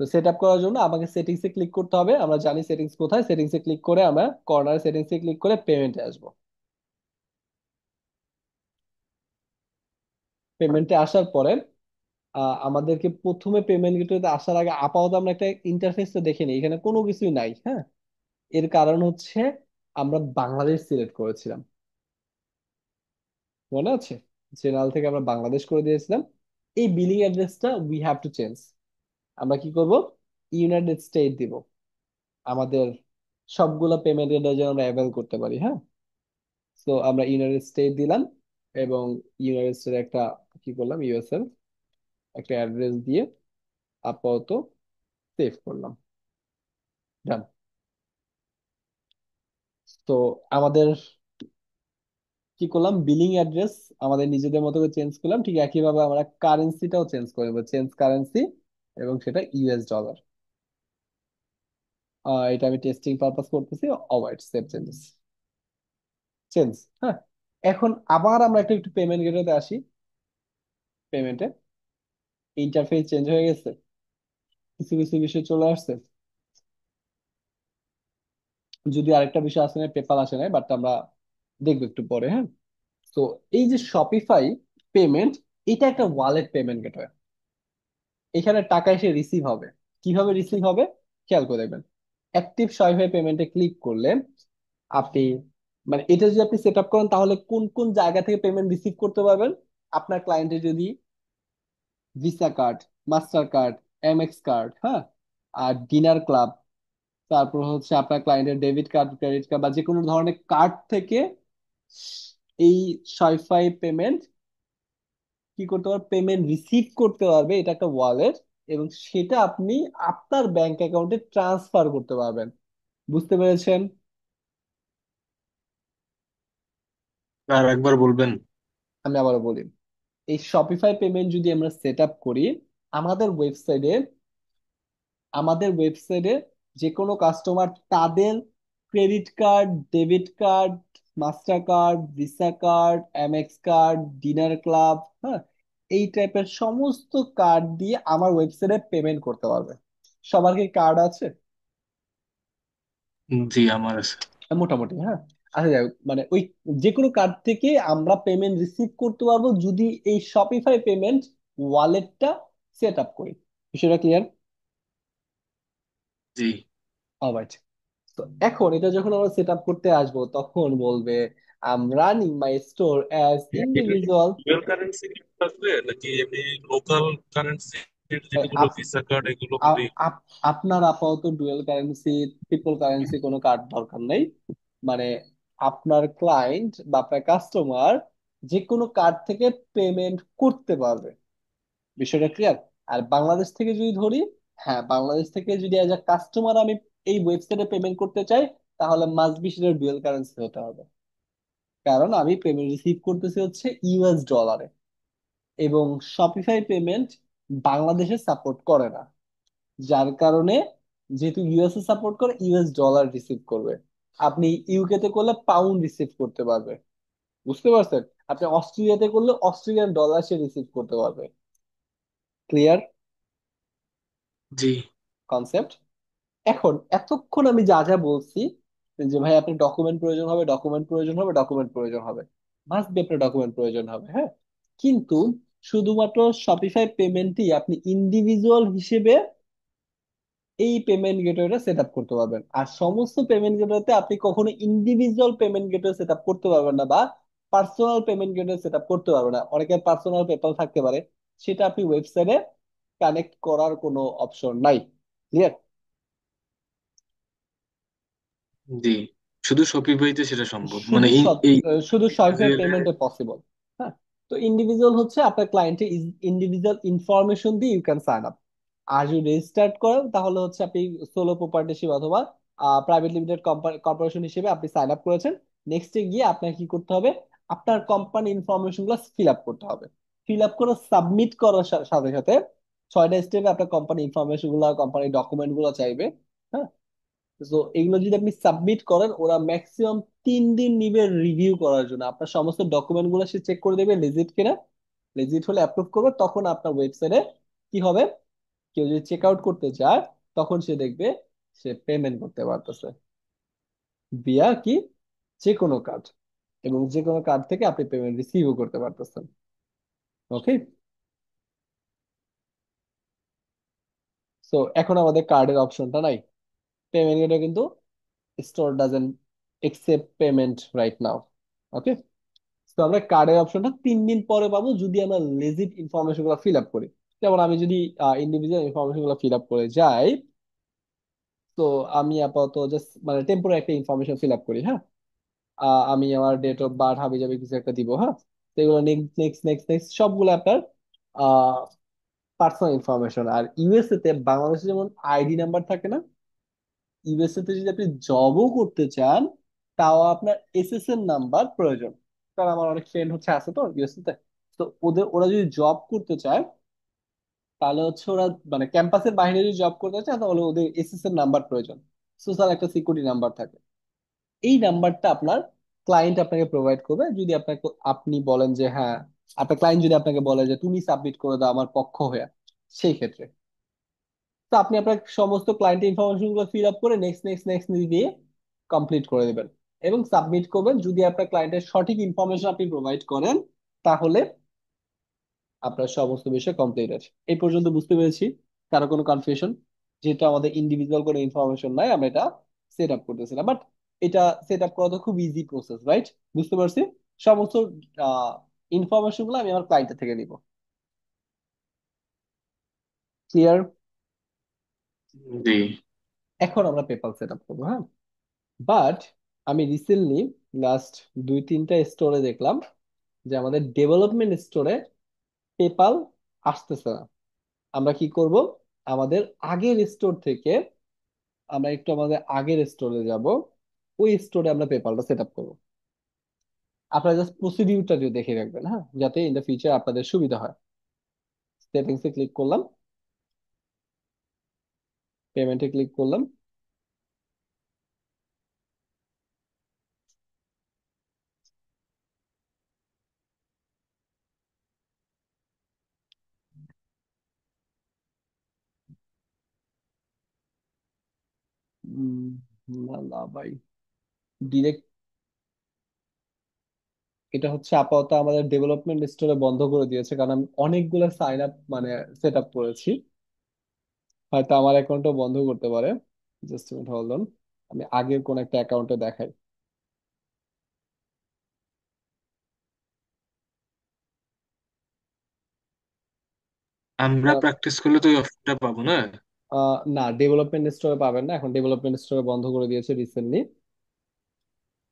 তো সেট আপ করার জন্য আমাকে সেটিংস এ ক্লিক করতে হবে। আমরা জানি সেটিংস কোথায়, সেটিংস এ ক্লিক করে আমরা কর্নার সেটিংস এ ক্লিক করে পেমেন্টে আসবো। পেমেন্টে আসার পরে আমাদেরকে প্রথমে পেমেন্ট গেটওয়েতে আসার আগে আপাতত আমরা একটা ইন্টারফেস তো দেখে নিই, এখানে কোনো কিছুই নাই, হ্যাঁ। এর কারণ হচ্ছে আমরা বাংলাদেশ সিলেক্ট করেছিলাম, মনে আছে? জেনারেল থেকে আমরা বাংলাদেশ করে দিয়েছিলাম। এই বিলিং অ্যাড্রেসটা উই হ্যাভ টু চেঞ্জ। আমরা কি করব, ইউনাইটেড স্টেট দিব আমাদের সবগুলো পেমেন্টের যেন আমরা অ্যাভেল করতে পারি, হ্যাঁ। তো আমরা ইউনাইটেড স্টেট দিলাম এবং ইউনাইটেড স্টেট একটা কি করলাম, ইউএসএল একটা অ্যাড্রেস দিয়ে আপাতত সেভ করলাম, ডান। তো আমাদের কি করলাম, বিলিং অ্যাড্রেস আমাদের নিজেদের মতো করে চেঞ্জ করলাম। ঠিক একইভাবে আমরা কারেন্সিটাও চেঞ্জ করে নেবো, চেঞ্জ কারেন্সি, এবং সেটা ইউএস ডলার। এটা আমি টেস্টিং পারপাস করতেছি। অলরাইট, সেভ চেঞ্জেস, চেঞ্জ, হ্যাঁ। এখন আবার আমরা একটু একটু পেমেন্ট গেটওয়েতে আসি। পেমেন্টে ইন্টারফেস চেঞ্জ হয়ে গেছে, কিছু কিছু বিষয় চলে আসছে। যদি আরেকটা বিষয় আসে না, পেপাল আসে নাই, বাট আমরা দেখবো একটু পরে, হ্যাঁ। তো এই যে শপিফাই পেমেন্ট, এটা একটা ওয়ালেট পেমেন্ট গেটওয়ে। এখানে টাকা এসে রিসিভ হবে। কিভাবে রিসিভ হবে খেয়াল করে দেখবেন। অ্যাক্টিভ শপিফাই পেমেন্টে ক্লিক করলে আপনি, মানে এটা যদি আপনি সেট আপ করেন, তাহলে কোন কোন জায়গা থেকে পেমেন্ট রিসিভ করতে পারবেন। আপনার ক্লায়েন্টের যদি visa card, Mastercard, Amex card, হ্যাঁ, আর ডিনার ক্লাব, তারপর হচ্ছে আপনার ক্লায়েন্টের ডেবিট কার্ড, ক্রেডিট কার্ড বা যে কোনো ধরনের কার্ড থেকে এই শপিফাই পেমেন্ট কি করতে পারবে, পেমেন্ট রিসিভ করতে পারবে। এটা একটা ওয়ালেট, এবং সেটা আপনি আপনার ব্যাংক অ্যাকাউন্টে ট্রান্সফার করতে পারবেন। বুঝতে পেরেছেন? আর একবার বলবেন? আমি আবারও বলি, এই শপিফাই পেমেন্ট যদি আমরা সেট আপ করি আমাদের ওয়েবসাইটে, আমাদের ওয়েবসাইটে যে কোনো কাস্টমার তাদের credit card, debit card, master card, visa card, Amex card, dinner club, হ্যাঁ, এই টাইপের সমস্ত কার্ড দিয়ে আমার ওয়েবসাইটে পেমেন্ট করতে পারবে। সবার কি কার্ড আছে? জি আমার আছে। মোটামুটি, হ্যাঁ। আচ্ছা যাই হোক, মানে ওই যে কোনো কার্ড থেকে আমরা পেমেন্ট রিসিভ করতে পারবো যদি এই শপিফাই পেমেন্ট ওয়ালেটটা সেট আপ করি। বিষয়টা ক্লিয়ার? জি। অলরাইট। তো এখন এটা যখন আমরা সেট আপ করতে আসবো, তখন বলবে I am running my store as এটা কি ইন্ডিভিজুয়াল। ডুয়াল কারেন্সি থাকবে নাকি এমনি লোকাল কারেন্সির যেগুলো ভিসা কার্ড এগুলো হলেই? আপনার আপাতত ডুয়েল কারেন্সি, ট্রিপল কারেন্সি কোনো কার্ড দরকার নেই। মানে আপনার ক্লায়েন্ট বা আপনার কাস্টমার যে কোনো কার্ড থেকে পেমেন্ট করতে পারবে। বিষয়টা ক্লিয়ার? আর বাংলাদেশ থেকে যদি ধরি, হ্যাঁ, বাংলাদেশ থেকে যদি অ্যাজ আ কাস্টমার আমি এই ওয়েবসাইটে পেমেন্ট করতে চাই, তাহলে মাস্ট বি সেটা ডুয়েল কারেন্সি হতে হবে। কারণ আমি পেমেন্ট রিসিভ করতেছি হচ্ছে ইউএস ডলারে, এবং শপিফাই পেমেন্ট বাংলাদেশে সাপোর্ট করে না। যার কারণে, যেহেতু ইউএসএ সাপোর্ট করে, ইউএস ডলার রিসিভ করবে। আপনি ইউকে তে করলে পাউন্ড রিসিভ করতে পারবে। বুঝতে পারছেন? আপনি অস্ট্রেলিয়াতে করলে অস্ট্রেলিয়ান ডলার সে রিসিভ করতে পারবে। ক্লিয়ার জি। কনসেপ্ট? এখন এতক্ষণ আমি যা যা বলছি, যে ভাই আপনার ডকুমেন্ট প্রয়োজন হবে, ডকুমেন্ট প্রয়োজন হবে, ডকুমেন্ট প্রয়োজন হবে, মাস্ট বি আপনার ডকুমেন্ট প্রয়োজন হবে, হ্যাঁ। কিন্তু শুধুমাত্র শপিফাই পেমেন্টই আপনি ইন্ডিভিজুয়াল হিসেবে এই পেমেন্ট গেটওয়েটা সেট আপ করতে পারবেন। আর সমস্ত পেমেন্ট গেটওয়েতে আপনি কখনো individual payment gateway set up করতে পারবেন না, বা personal payment gateway set up করতে পারবেন না। অনেকের পার্সোনাল পেপাল থাকতে পারে, সেটা আপনি ওয়েবসাইটে কানেক্ট করার কোনো অপশন নাই। ক্লিয়ার? জি, শুধু শপিফাইতে সেটা সম্ভব, মানে শুধু এই এই শুধু শপিফাই individual এর। পেমেন্টে পসিবল। হ্যাঁ। তো ইন্ডিভিজুয়াল হচ্ছে আপনার ক্লায়েন্টের ইন্ডিভিজুয়াল ইনফরমেশন দিয়ে ইউ ক্যান সাইন আপ। আর যদি রেজিস্টার্ড করেন তাহলে হচ্ছে আপনি সোলো প্রপার্টনারশিপ অথবা প্রাইভেট লিমিটেড কর্পোরেশন হিসেবে আপনি সাইন আপ করেছেন। নেক্সটে গিয়ে আপনার কি করতে হবে? আপনার কোম্পানি ইনফরমেশন গুলো ফিল আপ করতে হবে। ফিল আপ করে সাবমিট করার সাথে সাথে 6টা স্টেপে আপনার কোম্পানি ইনফরমেশন গুলো, কোম্পানির ডকুমেন্ট গুলো চাইবে। হ্যাঁ। তো এগুলো যদি আপনি সাবমিট করেন, ওরা ম্যাক্সিমাম 3 দিন নিবে রিভিউ করার জন্য। আপনার সমস্ত ডকুমেন্ট গুলো সে চেক করে দেবে লেজিট কিনা। লেজিট হলে অ্যাপ্রুভ করবে, তখন আপনার ওয়েবসাইটে কি হবে? কেউ যদি চেক আউট করতে চায়, তখন সে দেখবে সে পেমেন্ট করতে পারতেছে বিয়া কি, যে কোনো কার্ড। এবং যে কোনো কার্ড থেকে আপনি পেমেন্ট রিসিভও করতে পারতেছেন। ওকে। সো এখন আমাদের কার্ডের অপশনটা নাই। পেমেন্ট এটা কিন্তু store doesn't accept payment right now. Okay. তো আমরা কার্ডের অপশনটা 3 দিন পরে পাবো যদি আমরা লেজিট ইনফরমেশন গুলো ফিল আপ করি। যেমন আমি যদি ইন্ডিভিজুয়াল ইনফরমেশন গুলো ফিল আপ করে যাই, তো আমি আপাতত জাস্ট মানে টেম্পোরারি একটা ইনফরমেশন ফিল আপ করি, হ্যাঁ। আমি আমার ডেট অফ বার্থ হাবি জাবি কিছু একটা দিব, হ্যাঁ। তো এগুলো নেক্সট নেক্সট নেক্সট নেক্সট সবগুলো আপনার পার্সোনাল ইনফরমেশন। আর ইউএসএ তে, বাংলাদেশে যেমন আইডি নাম্বার থাকে না, ইউএসএ তে যদি আপনি জবও করতে চান, তাও আপনার এসএসএন নাম্বার প্রয়োজন। কারণ আমার অনেক ফ্রেন্ড হচ্ছে আছে তো ইউএসএ তে। তো ওরা যদি জব করতে চায়, তাহলে হচ্ছে ওরা মানে ক্যাম্পাসের বাইরে যদি জব করতে চায়, তাহলে ওদের এসএসএন নাম্বার প্রয়োজন। সোশ্যাল একটা সিকিউরিটি নাম্বার থাকে। এই নাম্বারটা আপনার ক্লায়েন্ট আপনাকে প্রোভাইড করবে যদি আপনাকে, আপনি বলেন যে হ্যাঁ, আপনার ক্লায়েন্ট যদি আপনাকে বলে যে তুমি সাবমিট করে দাও আমার পক্ষ হয়ে, সেই ক্ষেত্রে তো আপনি আপনার সমস্ত ক্লায়েন্ট ইনফরমেশন গুলো ফিল আপ করে নেক্সট নেক্সট নেক্সট দিয়ে কমপ্লিট করে দেবেন এবং সাবমিট করবেন। যদি আপনার ক্লায়েন্টের সঠিক ইনফরমেশন আপনি প্রোভাইড করেন, তাহলে আপনার সমস্ত বিষয় কমপ্লিট আছে। এই পর্যন্ত বুঝতে পেরেছি? কারো কোনো কনফিউশন? যেহেতু আমাদের ইন্ডিভিজুয়াল কোনো ইনফরমেশন নাই, আমরা এটা সেট আপ করতেছিলাম, বাট এটা সেট আপ করা তো খুব ইজি প্রসেস, রাইট? বুঝতে পারছি। সমস্ত ইনফরমেশন গুলো আমি আমার ক্লায়েন্টের থেকে নিব। ক্লিয়ার? জি। এখন আমরা পেপাল সেট আপ করবো, হ্যাঁ। বাট আমি রিসেন্টলি লাস্ট 2-3টা স্টোরে দেখলাম যে আমাদের ডেভেলপমেন্ট স্টোরে পেপাল আসতেছে না। আমরা কি করব? আমাদের আগের স্টোর থেকে আমরা একটু আমাদের আগের স্টোরে যাব, ওই স্টোরে আমরা পেপালটা সেট আপ করবো। আপনারা জাস্ট প্রসিডিউরটা যদি দেখে রাখবেন, হ্যাঁ, যাতে ইন দ্য ফিউচার আপনাদের সুবিধা হয়। সেটিংসে ক্লিক করলাম, পেমেন্টে ক্লিক করলাম। উম, না না ভাই, ডিরেক্ট এটা হচ্ছে আপাতত আমাদের ডেভেলপমেন্ট স্টোরে বন্ধ করে দিয়েছে, কারণ আমি অনেকগুলো সাইন আপ মানে সেট আপ করেছি। হয়তো আমার অ্যাকাউন্টও বন্ধ করতে পারে। Just minute, hold on. আমি আগের কোন একটা অ্যাকাউন্টে দেখাই। আমরা প্র্যাকটিস করলে তো ওই অপশনটা পাবো না। না, ডেভেলপমেন্ট স্টোরে পাবেন না, এখন ডেভেলপমেন্ট স্টোরে বন্ধ করে দিয়েছে রিসেন্টলি।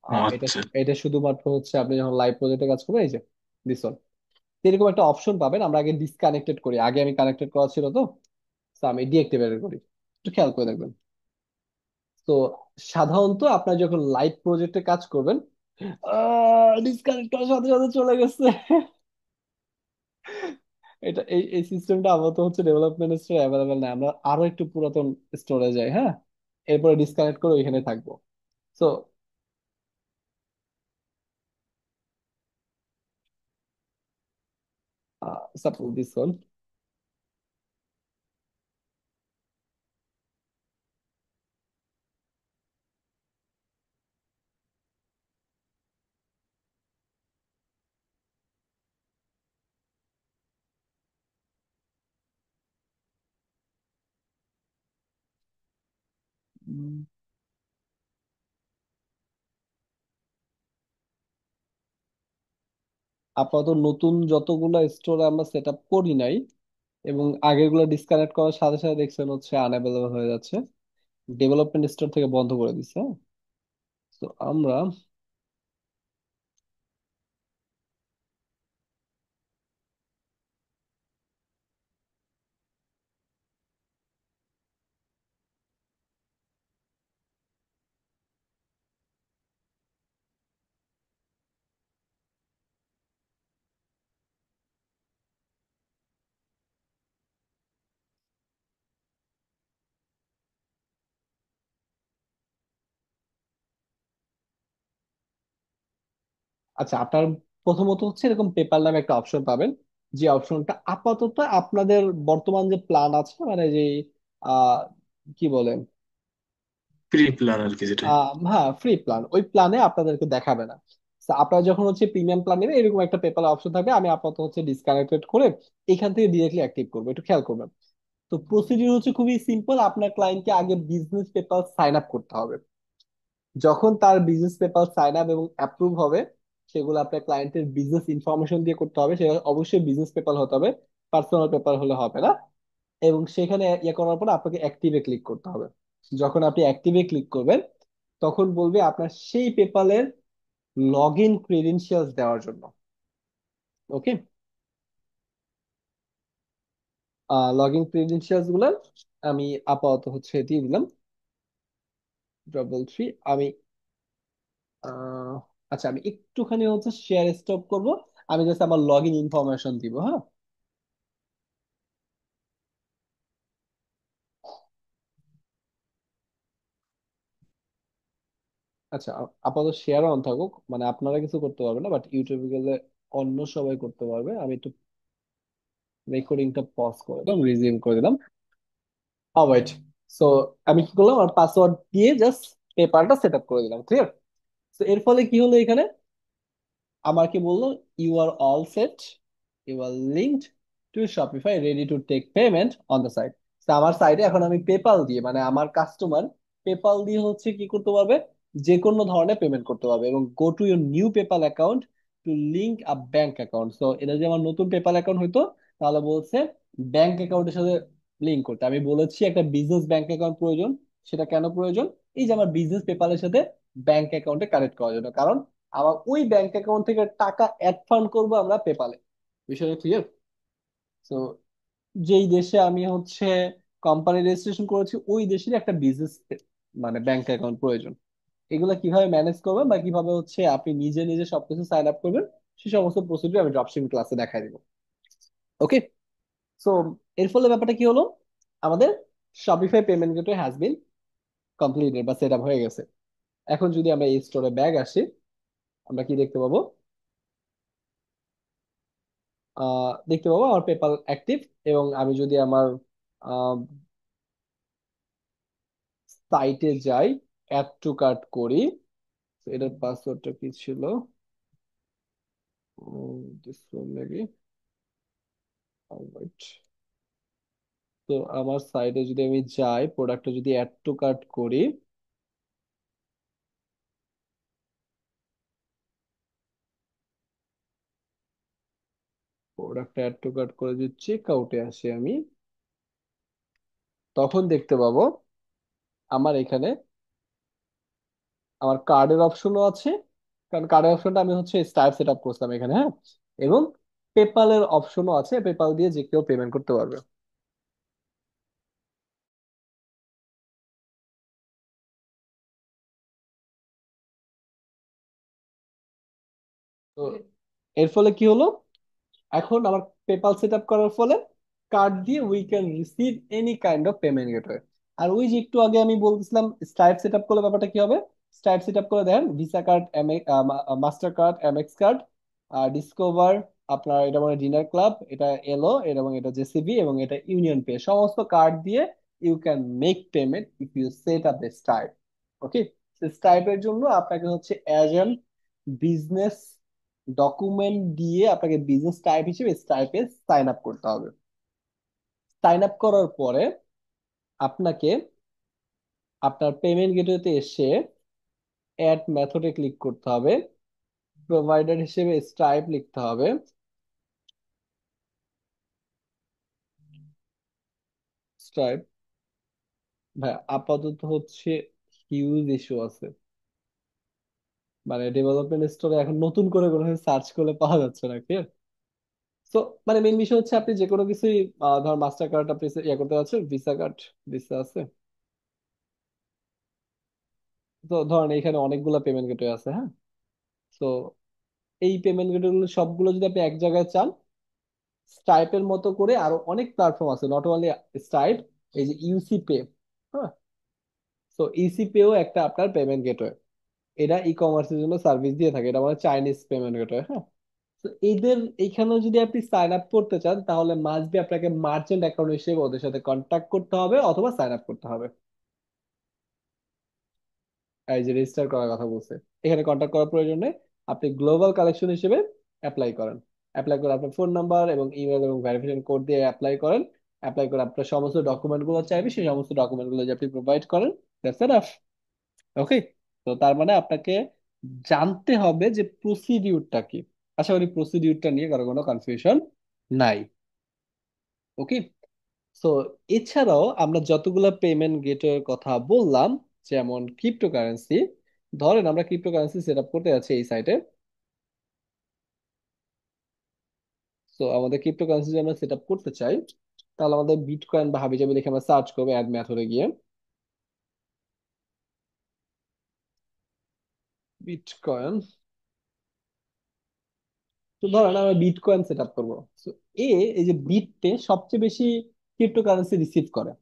ও এটা আচ্ছা। এটা শুধুমাত্র হচ্ছে আপনি যখন লাইভ প্রজেক্টে কাজ করবেন, এই যে দিস ওয়ান, এরকম একটা অপশন পাবেন। আমরা আগে ডিসকানেক্টেড করি, আগে আমি কানেক্টেড করা ছিল তো, তো আমি ডিএক্টিভেট করি। একটু খেয়াল করে দেখবেন। তো সাধারণত আপনার যখন লাইভ প্রজেক্টে কাজ করবেন, ডিসকানেক্ট করার সাথে সাথে চলে গেছে। এটা এই এই সিস্টেমটা আপাতত হচ্ছে ডেভেলপমেন্ট স্টোরে অ্যাভেলেবেল না। আমরা আরো একটু পুরাতন স্টোরে যাই, হ্যাঁ। এরপরে ডিসকানেক্ট করে ওইখানে থাকবো। So suppose this one. উম, আপাতত নতুন যতগুলো স্টোর আমরা সেট আপ করি নাই এবং আগেরগুলো ডিসকানেক্ট করার সাথে সাথে দেখছেন হচ্ছে আনঅ্যাভেলেবল হয়ে যাচ্ছে, ডেভেলপমেন্ট স্টোর থেকে বন্ধ করে দিচ্ছে। তো আমরা, আচ্ছা আপনার প্রথমত হচ্ছে এরকম পেপাল নামে একটা অপশন পাবেন, যে অপশনটা আপাতত আপনাদের বর্তমান যে প্ল্যান আছে মানে যে আহ কি বলেন, প্রি প্ল্যান আর কি যেটা। হ্যাঁ ফ্রি প্ল্যান, ওই প্ল্যানে আপনাদেরকে দেখাবে না। So, আপনারা যখন হচ্ছে প্রিমিয়াম প্ল্যান নেবেন এরকম একটা পেপাল অপশন থাকবে, আমি আপাতত হচ্ছে ডিসকানেক্টেড করে এখান থেকে ডিরেক্টলি অ্যাক্টিভ করবো, একটু খেয়াল করবেন। তো প্রসিডিউর হচ্ছে খুবই সিম্পল, আপনার ক্লায়েন্টকে আগে বিজনেস পেপার সাইন আপ করতে হবে। যখন তার বিজনেস পেপার সাইন আপ এবং অ্যাপ্রুভ হবে, সেগুলো আপনার ক্লায়েন্টের বিজনেস ইনফরমেশন দিয়ে করতে হবে, সেটা অবশ্যই বিজনেস পেপার হতে হবে, পার্সোনাল পেপার হলে হবে না। এবং সেখানে ইয়ে করার পর আপনাকে অ্যাক্টিভে ক্লিক করতে হবে। যখন আপনি অ্যাক্টিভে ক্লিক করবেন তখন বলবে আপনার সেই পেপালের লগ ইন ক্রেডেনশিয়ালস দেওয়ার জন্য। ওকে, লগ ইন ক্রেডেনশিয়ালস গুলো আমি আপাতত হচ্ছে দিয়ে দিলাম, 333। আমি আহ, আচ্ছা আমি একটুখানি হচ্ছে শেয়ার স্টপ করব, আমি জাস্ট আমার লগ ইন ইনফরমেশন দিব, হ্যাঁ। আচ্ছা আপাতত শেয়ার অন থাকুক, মানে আপনারা কিছু করতে পারবেন না, বাট ইউটিউবে গেলে অন্য সবাই করতে পারবে। আমি একটু রেকর্ডিংটা পজ করে দিলাম, রিজিউম করে দিলাম। ওয়েট, সো আমি কি করলাম, আর পাসওয়ার্ড দিয়ে জাস্ট পেপারটা সেট আপ করে দিলাম, ক্লিয়ার। তো এর ফলে কি হলো এখানে, আমাকে বললো you are all set, you are linked to Shopify, ready to take payment on the site. আমার সাইটে এখন আমি পেপাল দিয়ে, মানে আমার কাস্টমার পেপাল দিয়ে হচ্ছে কি করতে পারবে, যে কোনো ধরনের পেমেন্ট করতে পারবে। এবং go to your new PayPal account two link a bank account. So এটা যদি আমার নতুন পেপাল অ্যাকাউন্ট হইতো তাহলে বলছে ব্যাংক অ্যাকাউন্টের সাথে লিঙ্ক করতে। আমি বলেছি একটা বিজনেস ব্যাংক অ্যাকাউন্ট প্রয়োজন। সেটা কেন প্রয়োজন, এই যে আমার বিজনেস পেপালের সাথে ব্যাংক অ্যাকাউন্টে কানেক্ট করার জন্য, কারণ আমার ওই ব্যাংক অ্যাকাউন্ট থেকে টাকা অ্যাড ফান্ড করবো আমরা পেপালে। বিষয়টা ক্লিয়ার? তো যেই দেশে আমি হচ্ছে কোম্পানি রেজিস্ট্রেশন করেছি ওই দেশের একটা বিজনেস মানে ব্যাংক অ্যাকাউন্ট প্রয়োজন। এগুলা কিভাবে ম্যানেজ করবেন বা কিভাবে হচ্ছে আপনি নিজে নিজে সবকিছু সাইন আপ করবেন, সে সমস্ত প্রসিডিউর আমি ড্রপশিপিং ক্লাসে দেখাই দিব। ওকে, সো এর ফলে ব্যাপারটা কি হলো, আমাদের Shopify payment gateway has been completed বা সেট আপ হয়ে গেছে। এখন যদি আমরা এই স্টোরে ব্যাগ আসি, আমরা কি দেখতে পাবো, দেখতে পাবো আমার পেপাল অ্যাক্টিভ। এবং আমি যদি আমার সাইটে যাই, অ্যাড টু কার্ট করি, তো এটার পাসওয়ার্ডটা কি ছিল, দিস মেবি, অলরাইট। তো আমার সাইটে যদি আমি যাই, প্রোডাক্টটা যদি অ্যাড টু কার্ট করি, প্রোডাক্টটা অ্যাড টু কার্ট করে যদি চেক আউটে আসি আমি, তখন দেখতে পাবো আমার এখানে আমার কার্ডের অপশনও আছে, কারণ কার্ডের অপশনটা আমি হচ্ছে স্টার সেট আপ করছিলাম এখানে, হ্যাঁ। এবং পেপালের অপশনও আছে, পেপাল দিয়ে যে কেউ পেমেন্ট করতে পারবে। তো এর ফলে কি হলো, এখন আমার পেপাল সেট আপ করার ফলে কার্ড দিয়ে we can receive any kind of payment gateway. আর ওই যে একটু আগে আমি বলতেছিলাম স্ট্রাইপ সেট আপ করলে ব্যাপারটা কি হবে, স্ট্রাইপ সেট আপ করে দেন Visa card, Mastercard, Amex card, Discover, আপনার এটা মানে ডিনার ক্লাব, এটা এলো এবং এটা জেসিবি এবং এটা ইউনিয়ন পে, সমস্ত কার্ড দিয়ে you can make payment if you set up the Stripe. Okay, স্টাইপের জন্য আপনাকে হচ্ছে অ্যাজ এন বিজনেস ডকুমেন্ট দিয়ে আপনাকে বিজনেস টাইপ হিসেবে স্টাইপে সাইন আপ করতে হবে। সাইন আপ করার পরে আপনাকে আপনার পেমেন্ট গেটওয়েতে এসে অ্যাড মেথডে ক্লিক করতে হবে, প্রোভাইডার হিসেবে স্ট্রাইপ লিখতে হবে। স্ট্রাইপ ভাই আপাতত হচ্ছে হিউজ ইস্যু আছে, মানে ডেভেলপমেন্ট স্টোরে এখন নতুন করে কোনো সার্চ করলে পাওয়া যাচ্ছে না কি। তো মানে মেইন বিষয় হচ্ছে আপনি যে কোনো কিছুই ধর মাস্টার কার্ড আপনি ইয়ে করতে পারছেন, ভিসা কার্ড, ভিসা আছে। তো ধরেন এখানে অনেকগুলা পেমেন্ট গেটওয়ে আছে, হ্যাঁ। তো এই পেমেন্ট গেটওয়ে গুলো সবগুলো যদি আপনি এক জায়গায় চান, স্টাইপের মতো করে আরো অনেক প্ল্যাটফর্ম আছে, নট অনলি স্টাইপ। এই যে ইউসি পে, হ্যাঁ। তো ইসি পেও একটা আপনার পেমেন্ট গেটওয়ে, এটা ই কমার্সের জন্য সার্ভিস দিয়ে থাকে, এটা মানে চাইনিজ পেমেন্ট গেটওয়ে, হ্যাঁ। তো এদের এইখানেও যদি আপনি সাইন আপ করতে চান তাহলে মাস্ট বি আপনাকে মার্চেন্ট অ্যাকাউন্ট হিসেবে ওদের সাথে কন্ট্যাক্ট করতে হবে অথবা সাইন আপ করতে হবে। এই যে রেজিস্টার করার কথা বলছে, এখানে কন্ট্যাক্ট করার প্রয়োজন নেই। আপনি গ্লোবাল কালেকশন হিসেবে অ্যাপ্লাই করেন, অ্যাপ্লাই করে আপনার ফোন নাম্বার এবং ইমেল এবং ভেরিফিকেশন কোড দিয়ে অ্যাপ্লাই করেন। অ্যাপ্লাই করে আপনার সমস্ত ডকুমেন্ট গুলো চাইবে, সেই সমস্ত ডকুমেন্ট গুলো যদি আপনি প্রোভাইড করেন, দ্যাটস এনাফ। ওকে, তো তার মানে আপনাকে জানতে হবে যে প্রসিডিউরটা কি। আশা করি প্রসিডিউরটা নিয়ে কারো কোনো কনফিউশন নাই। ওকে, সো এছাড়াও আমরা যতগুলো পেমেন্ট গেটওয়ের কথা বললাম, যেমন ক্রিপ্টোকারেন্সি, ধরেন আমরা ক্রিপ্টোকারেন্সি সেট আপ করতে যাচ্ছি এই সাইটে। তো আমাদের ক্রিপ্টোকারেন্সি যদি আমরা সেট আপ করতে চাই, তাহলে আমাদের বিটকয়েন বা হাবিজাবি লিখে আমরা সার্চ করবো অ্যাড মেথডে গিয়ে, বিটকয়েন। তো ধরেন আমরা বিটকয়েন সেট আপ করবো। তো এই যে বিটপে সবচেয়ে বেশি ক্রিপ্টোকারেন্সি রিসিভ করে,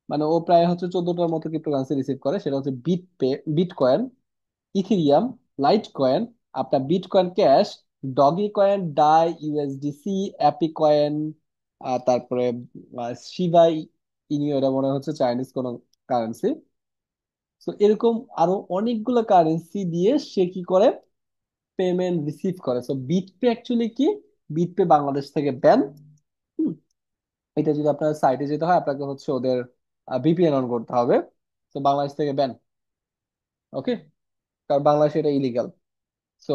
মানে ও প্রায় হচ্ছে 14টার মতো ক্রিপ্টোকারেন্সি রিসিভ করে, সেটা হচ্ছে বিটপে, বিটকয়েন, ইথিরিয়াম, লাইট কয়েন, আপনার bitcoin cash, doggy coin, die, USDC, Appy coin, তারপরে শিবাই ইনিও, এটা মনে হচ্ছে চাইনিজ কোনো কারেন্সি। তো এরকম আরো অনেকগুলো কারেন্সি দিয়ে সে কি করে পেমেন্ট রিসিভ করে। তো বিটপে অ্যাকচুয়ালি কি, বিটপে বাংলাদেশ থেকে ব্যান। এটা যদি আপনার সাইটে যেতে হয় আপনাকে হচ্ছে ওদের ভিপিএন অন করতে হবে। তো বাংলাদেশ থেকে ব্যান। ওকে, কারণ বাংলাদেশে এটা ইলিগাল। সো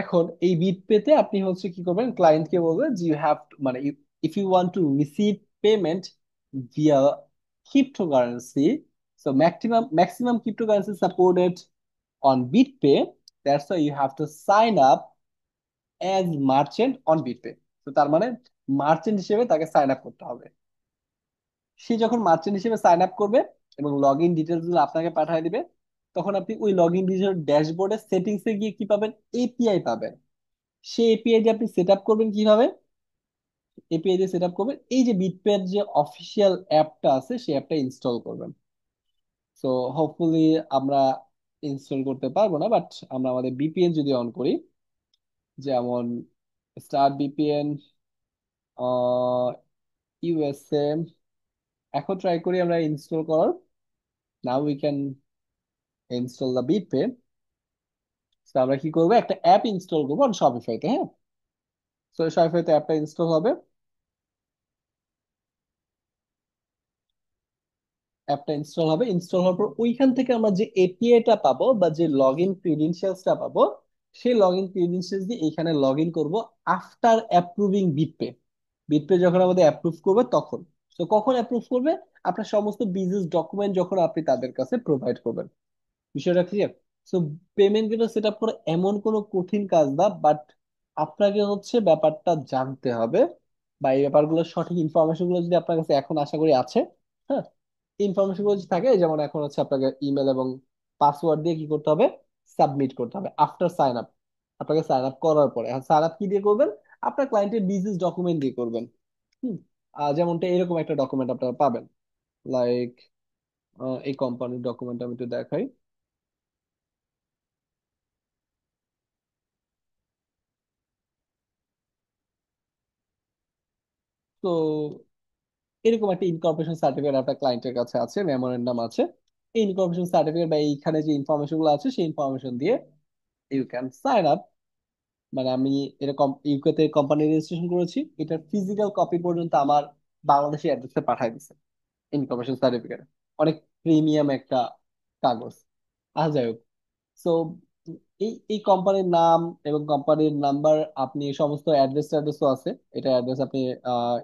এখন এই বিট পেতে আপনি হচ্ছে কি করবেন, ক্লায়েন্টকে বলবেন যে ইউ হ্যাভ, মানে if you want to receive payment via cryptocurrency, so maximum cryptocurrency supported on BitPay, that's why you have to sign up as merchant on BitPay. তো তার মানে মার্চেন্ট হিসেবে তাকে সাইন আপ করতে হবে। সে যখন মার্চেন্ট হিসেবে সাইন আপ করবে এবং লগ ইন ডিটেলস গুলো আপনাকে পাঠিয়ে দিবে, তখন আপনি ওই লগ ইন ডিটেল ড্যাশবোর্ডের সেটিংস এ গিয়ে কি পাবেন, এপিআই পাবেন। সেই এপিআই দিয়ে আপনি সেট আপ করবেন কিভাবে, এপিআই দিয়ে সেট আপ করবেন এই যে বিটপের যে অফিসিয়াল অ্যাপটা আছে সেই অ্যাপটা ইনস্টল করবেন। সো হোপফুলি আমরা ইনস্টল করতে পারবো না, বাট আমরা আমাদের বিপিএন যদি অন করি, যেমন স্টার বিপিএন ইউএসএ, এখন ট্রাই করি আমরা ইনস্টল করার। Now we can install the BitPay. তো আমরা কি করবো, একটা অ্যাপ ইনস্টল করবো শপিফাইতে, হ্যাঁ। তো শপিফাইতে অ্যাপটা ইনস্টল হবে, অ্যাপটা ইনস্টল হবে, ইনস্টল হওয়ার পর ওইখান থেকে আমরা যে এপিআইটা পাবো বা যে লগ ইন ক্রিডেন্সিয়ালসটা পাবো, সেই লগ ইন ক্রিডেন্সিয়ালস দিয়ে এখানে লগ ইন করবো আফটার অ্যাপ্রুভিং বিটপে। বিটপে যখন আমাদের অ্যাপ্রুভ করবে তখন। তো কখন অ্যাপ্রুভ করবে, আপনার সমস্ত বিজনেস ডকুমেন্ট যখন আপনি তাদের কাছে প্রোভাইড করবেন। বিষয়টা clear? So payment gateway set up করা এমন কোনো কঠিন কাজ না, বাট আপনাকে হচ্ছে ব্যাপারটা জানতে হবে, বা এই ব্যাপারগুলো সঠিক ইনফরমেশন গুলো যদি আপনার কাছে এখন আশা করি আছে, হ্যাঁ। ইনফরমেশন গুলো যদি থাকে, যেমন এখন হচ্ছে আপনাকে ইমেল এবং পাসওয়ার্ড দিয়ে কি করতে হবে, সাবমিট করতে হবে আফটার সাইন আপ। আপনাকে সাইন আপ করার পরে, সাইন আপ কি দিয়ে করবেন, আপনার ক্লায়েন্টের বিজনেস ডকুমেন্ট দিয়ে করবেন। হুম, যেমনটা এরকম একটা ডকুমেন্ট আপনারা পাবেন, লাইক এই কোম্পানির ডকুমেন্ট আমি একটু দেখাই। তো এরকম একটা ইনকর্পোরেশন সার্টিফিকেট আপনার ক্লায়েন্টের কাছে আছে, মেমোরেন্ডাম আছে। এই ইনকর্পোরেশন সার্টিফিকেট বা এইখানে যে ইনফরমেশন গুলো আছে সেই ইনফরমেশন দিয়ে ইউ ক্যান সাইন আপ। মানে আমি এরকম ইউকে তে কোম্পানি রেজিস্ট্রেশন করেছি, এটার ফিজিক্যাল কপি পর্যন্ত আমার বাংলাদেশি অ্যাড্রেসে পাঠাই দিছে ইনফরমেশন সার্টিফিকেট। অনেক প্রিমিয়াম একটা কাগজ। যাই হোক, সো এই এই কোম্পানির নাম এবং কোম্পানির নাম্বার, আপনি সমস্ত অ্যাড্রেস ট্যাড্রেসও আছে, এটা অ্যাড্রেস আপনি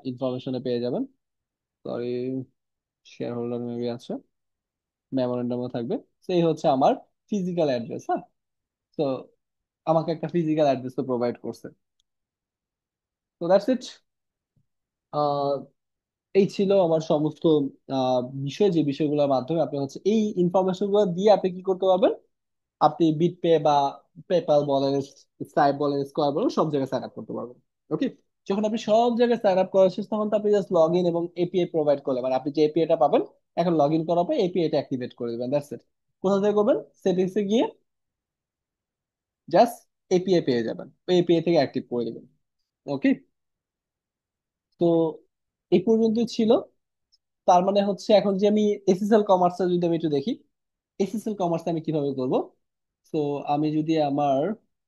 ইনফরমেশনে পেয়ে যাবেন। সরি, শেয়ার হোল্ডার মেবি আছে, মেমোরেন্ডামও থাকবে। তো এই হচ্ছে আমার ফিজিক্যাল অ্যাড্রেস। হ্যাঁ, তো আমাকে একটা ফিজিক্যাল অ্যাড্রেস তো প্রোভাইড করছে। তো দ্যাটস ইট। এই ছিল আমার সমস্ত বিষয়, যে বিষয়গুলোর মাধ্যমে আপনি হচ্ছে এই ইনফরমেশন গুলো দিয়ে আপনি কি করতে পারবেন। আপনি বিটপে বা পেপাল বলেন, স্ট্রাইপ বলেন, স্কোয়ার বলেন, সব জায়গায় সাইন আপ করতে পারবেন। ওকে, যখন আপনি সব জায়গায় সাইন আপ করা শেষ, তখন তো আপনি জাস্ট লগ ইন এবং এপিআই প্রোভাইড করলে, মানে আপনি যে এপিআই টা পাবেন, এখন লগ ইন করার পর এপিআই টা অ্যাক্টিভেট করে দেবেন। That's it. কোথা থেকে করবেন? সেটিংস এ গিয়ে জাস্ট এপিআই পেয়ে যাবেন, ওই এপিআই থেকে অ্যাক্টিভ করে দেবেন। ওকে, তো এই পর্যন্তই ছিল। তার মানে হচ্ছে এখন যে আমি এসএসএল কমার্স যদি আমি একটু দেখি, এসএসএল কমার্স আমি কিভাবে করব। তো আমি যদি আমার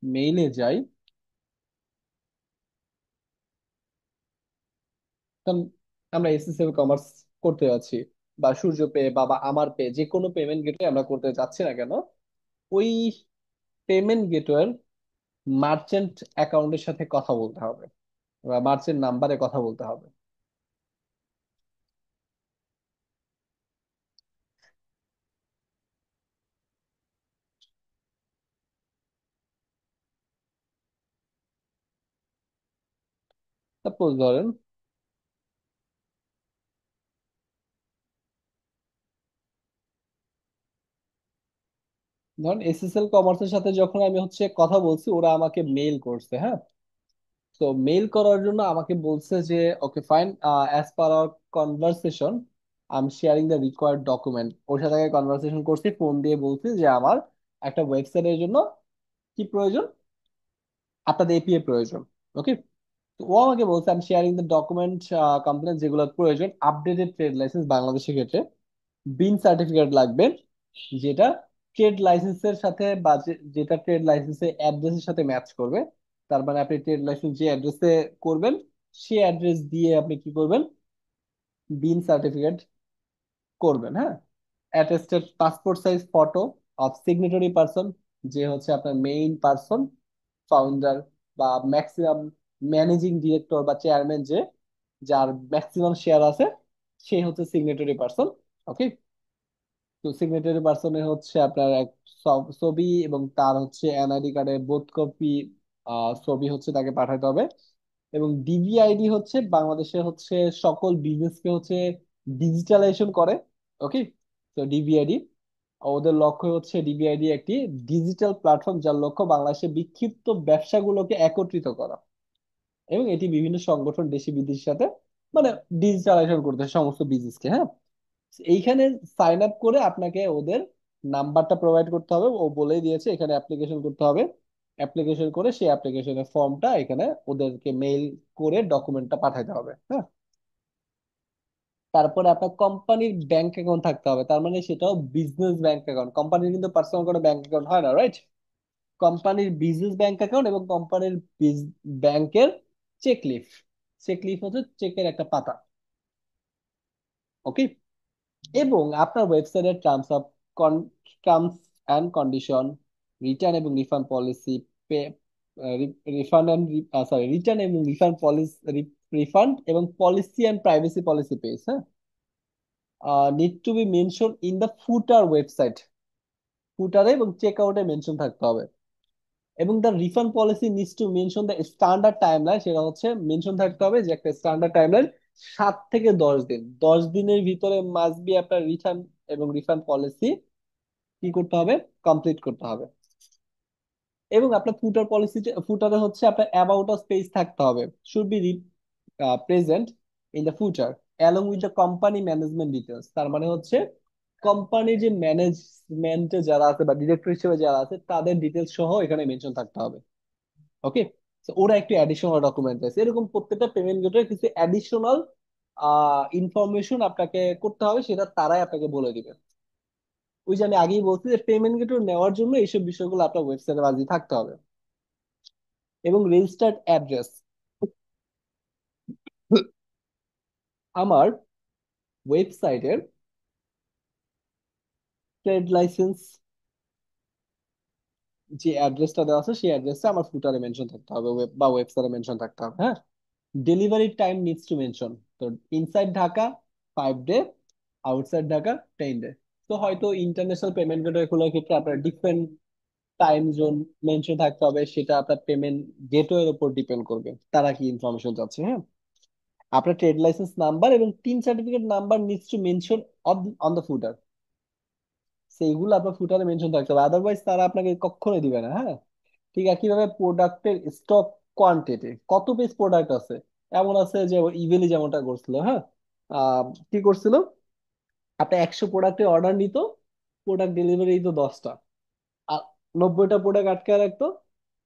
মেইলে যাই, কারণ আমরা এসএসএল কমার্স করতে যাচ্ছি, বা সূর্য পে বা আমার পে, যে কোনো পেমেন্ট গেটওয়ে আমরা করতে যাচ্ছি না কেন, ওই পেমেন্ট গেটওয়ের মার্চেন্ট অ্যাকাউন্টের সাথে কথা বলতে হবে, বা মার্চেন্ট নাম্বারে কথা বলতে হবে। সাপোজ ধরেন, এসএসএল কমার্সের সাথে যখন আমি হচ্ছে কথা বলছি, ওরা আমাকে মেইল করছে। হ্যাঁ, তো মেইল করার জন্য আমাকে বলছে যে okay fine, as per our conversation I am sharing the required document. ওর সাথে আগে কনভারসেশন করছি, ফোন দিয়ে বলছি যে আমার একটা ওয়েবসাইটের জন্য কি প্রয়োজন, আপনাদের এপিআই প্রয়োজন। ওকে, তো ও আমাকে বলছে আমি শেয়ারিং দ্য ডকুমেন্ট কমপ্লেন, যেগুলো প্রয়োজন আপডেটেড ট্রেড লাইসেন্স বাংলাদেশের ক্ষেত্রে, বিন সার্টিফিকেট লাগবে, যেটা ট্রেড লাইসেন্সের সাথে বা যেটা ট্রেড লাইসেন্সের অ্যাড্রেসের সাথে ম্যাচ করবে। তার মানে আপনি ট্রেড লাইসেন্স যে অ্যাড্রেসে করবেন, সেই অ্যাড্রেস দিয়ে আপনি কি করবেন, বিন সার্টিফিকেট করবেন। হ্যাঁ, attested passport size photo of signatory person, যে হচ্ছে আপনার মেইন পারসন, ফাউন্ডার বা ম্যাক্সিমাম ম্যানেজিং ডিরেক্টর বা চেয়ারম্যান, যে যার ম্যাক্সিমাম শেয়ার আছে, সে হচ্ছে সিগনেটরি পারসন। ওকে, তো সিগনেটরি পার্সনের হচ্ছে আপনার এক ছবি, এবং তার হচ্ছে এনআইডি কার্ডের বোথ কপি ছবি হচ্ছে তাকে পাঠাতে হবে। এবং ডিভিআইডি হচ্ছে বাংলাদেশে হচ্ছে সকল বিজনেসকে হচ্ছে ডিজিটালাইজেশন করে। ওকে, তো ডিভিআইডি, ওদের লক্ষ্য হচ্ছে ডিভিআইডি একটি ডিজিটাল প্ল্যাটফর্ম, যার লক্ষ্য বাংলাদেশে বিক্ষিপ্ত ব্যবসাগুলোকে একত্রিত করা, এবং এটি বিভিন্ন সংগঠন দেশি বিদেশের সাথে মানে ডিজিটালাইজেশন করতে সমস্ত বিজনেসকে। হ্যাঁ, এইখানে সাইন আপ করে আপনাকে ওদের নাম্বারটা প্রোভাইড করতে হবে, ও বলেই দিয়েছে এখানে অ্যাপ্লিকেশন করতে হবে। অ্যাপ্লিকেশন করে সেই অ্যাপ্লিকেশনের ফর্মটা এখানে ওদেরকে মেইল করে ডকুমেন্টটা পাঠাতে হবে। হ্যাঁ, তারপরে আপনার কোম্পানির ব্যাংক অ্যাকাউন্ট থাকতে হবে, তার মানে সেটাও বিজনেস ব্যাংক অ্যাকাউন্ট। কোম্পানির কিন্তু পার্সোনাল কোনো ব্যাংক অ্যাকাউন্ট হয় না, রাইট? কোম্পানির বিজনেস ব্যাংক অ্যাকাউন্ট এবং কোম্পানির ব্যাংকের চেক লিফ। চেক লিফ হচ্ছে চেকের একটা পাতা। ওকে, এবং আপনার ওয়েবসাইটের টার্মস অ্যান্ড কন্ডিশন, রিটার্ন এবং refund policy, pay, refund and sorry return এবং রিফান্ড পলিসি, রিফান্ড এবং policy and privacy policy page, হ্যাঁ, need to be mention in the footer website. ফুটারে এবং চেক আউটে মেনশন থাকতে হবে। এবং the refund policy needs to mention the standard timeline, সেটা হচ্ছে মেনশন থাকতে হবে যে একটা স্ট্যান্ডার্ড টাইমলাইন 7 থেকে 10 দিন, 10 দিনের ভিতরে মাস্ট বি আপনার রিটার্ন এবং রিফান্ড পলিসি কি করতে হবে, কমপ্লিট করতে হবে। এবং আপনার ফুটার পলিসিতে, ফুটারে হচ্ছে আপনার অ্যাবাউট আস পেজ থাকতে হবে, should be present in the footer along with the company management details. তার মানে হচ্ছে কোম্পানির যে ম্যানেজমেন্টে যারা আছে বা ডিরেক্টর হিসেবে যারা আছে তাদের ডিটেলস সহ এখানে মেনশন থাকতে হবে। ওকে, তো ওরা একটু অ্যাডিশনাল ডকুমেন্ট চাইছে, এরকম প্রত্যেকটা পেমেন্ট গেটের কিছু অ্যাডিশনাল ইনফরমেশন আপনাকে করতে হবে, সেটা তারাই আপনাকে বলে দিবে। ওই যে আমি আগেই বলছি যে পেমেন্ট গেটওয়ে নেওয়ার জন্য এইসব বিষয়গুলো আপনার ওয়েবসাইটে বাজি থাকতে হবে। এবং রেজিস্টার্ড অ্যাড্রেস, আমার ওয়েবসাইটের ট্রেড লাইসেন্স যে অ্যাড্রেসটা দেওয়া আছে সেই অ্যাড্রেসটা আমার ফুটারে মেনশন থাকতে হবে, বা ওয়েবসাইটে মেনশন থাকতে হবে। হ্যাঁ, delivery time needs to mention. তো inside Dhaka 5 day, outside Dhaka 10 day. তো হয়তো ইন্টারন্যাশনাল পেমেন্ট গেটওয়ে গুলোর ক্ষেত্রে আপনার ডিফারেন্ট টাইম জোন মেনশন থাকতে হবে, সেটা আপনার পেমেন্ট গেটওয়ের উপর ডিপেন্ড করবে তারা কি ইনফরমেশন চাচ্ছে। হ্যাঁ, আপনার ট্রেড লাইসেন্স নাম্বার এবং TIN certificate number needs to mention on the footer. সেইগুলো আপনার ফুটারে মেনশন থাকতে হবে, আদারওয়াইজ তারা আপনাকে কখনোই দিবে না। হ্যাঁ, ঠিক আছে, কিভাবে প্রোডাক্টের স্টক কোয়ান্টিটি, কত পিস প্রোডাক্ট আছে। এমন আছে যে ইভেলি যেমনটা করছিল। হ্যাঁ, কি করছিল, আপনি 100 প্রোডাক্টের অর্ডার নিত, প্রোডাক্ট ডেলিভারি দিত 10টা, আর 90টা প্রোডাক্ট আটকে রাখতো,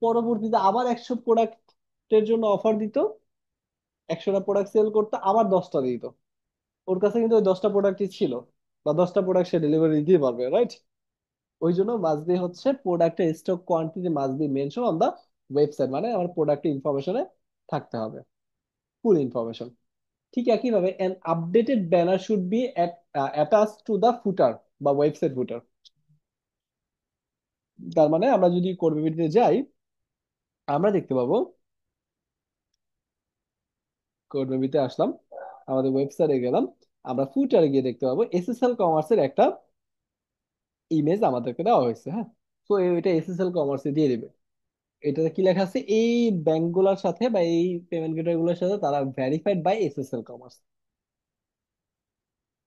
পরবর্তীতে আবার 100 প্রোডাক্টের জন্য অফার দিত, 100টা প্রোডাক্ট সেল করতো, আবার 10টা দিত। ওর কাছে কিন্তু ওই 10টা প্রোডাক্টই ছিল, বা 10টা প্রোডাক্ট সে ডেলিভারি দিতে পারবে, রাইট? ওই জন্য মাস্ট বি হচ্ছে প্রোডাক্টের stock quantity must be mention on the website, মানে আমার প্রোডাক্টের ইনফরমেশনে থাকতে হবে ফুল ইনফরমেশন। ঠিক একইভাবে an updated banner should be attached to the footer বা ওয়েবসাইট ফুটার। তার মানে আমরা যদি কোড বিবৃতিতে যাই, আমরা দেখতে পাবো, কোড বিবৃতিতে আসলাম, আমাদের ওয়েবসাইটে গেলাম, আমরা ফুটারে গিয়ে দেখতে পাবো এসএসএল কমার্সের একটা ইমেজ আমাদেরকে দেওয়া হয়েছে। হ্যাঁ, তো এটা এসএসএল কমার্সে দিয়ে দিবে। এটাতে কি লেখা আছে, এই ব্যাংক গুলার সাথে বা এই পেমেন্ট গেটওয়ে গুলোর সাথে তারা verified by SSLCommerz,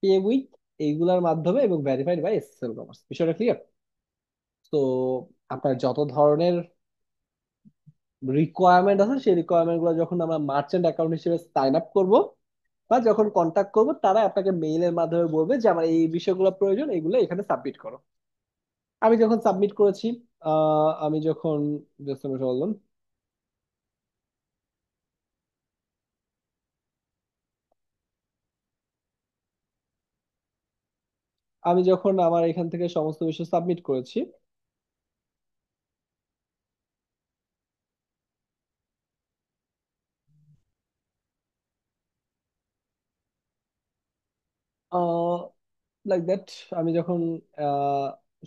pay with এইগুলার মাধ্যমে, এবং ভেরিফাইড বাই এসএসএল কমার্স। বিষয়টা ক্লিয়ার? তো আপনার যত ধরনের রিকোয়ারমেন্ট আছে সেই রিকোয়ারমেন্ট গুলো যখন আমরা মার্চেন্ট অ্যাকাউন্ট হিসেবে সাইন আপ করবো, বা যখন কন্ট্যাক্ট করবো, তারা আপনাকে মেইলের মাধ্যমে বলবে যে আমার এই বিষয়গুলো প্রয়োজন, এগুলো এখানে সাবমিট করো। আমি যখন সাবমিট করেছি, আমি যখন just আমি বললাম, আমি যখন আমার এখান থেকে সমস্ত বিষয় সাবমিট করেছি, লাইক দ্যাট, আমি যখন আহ,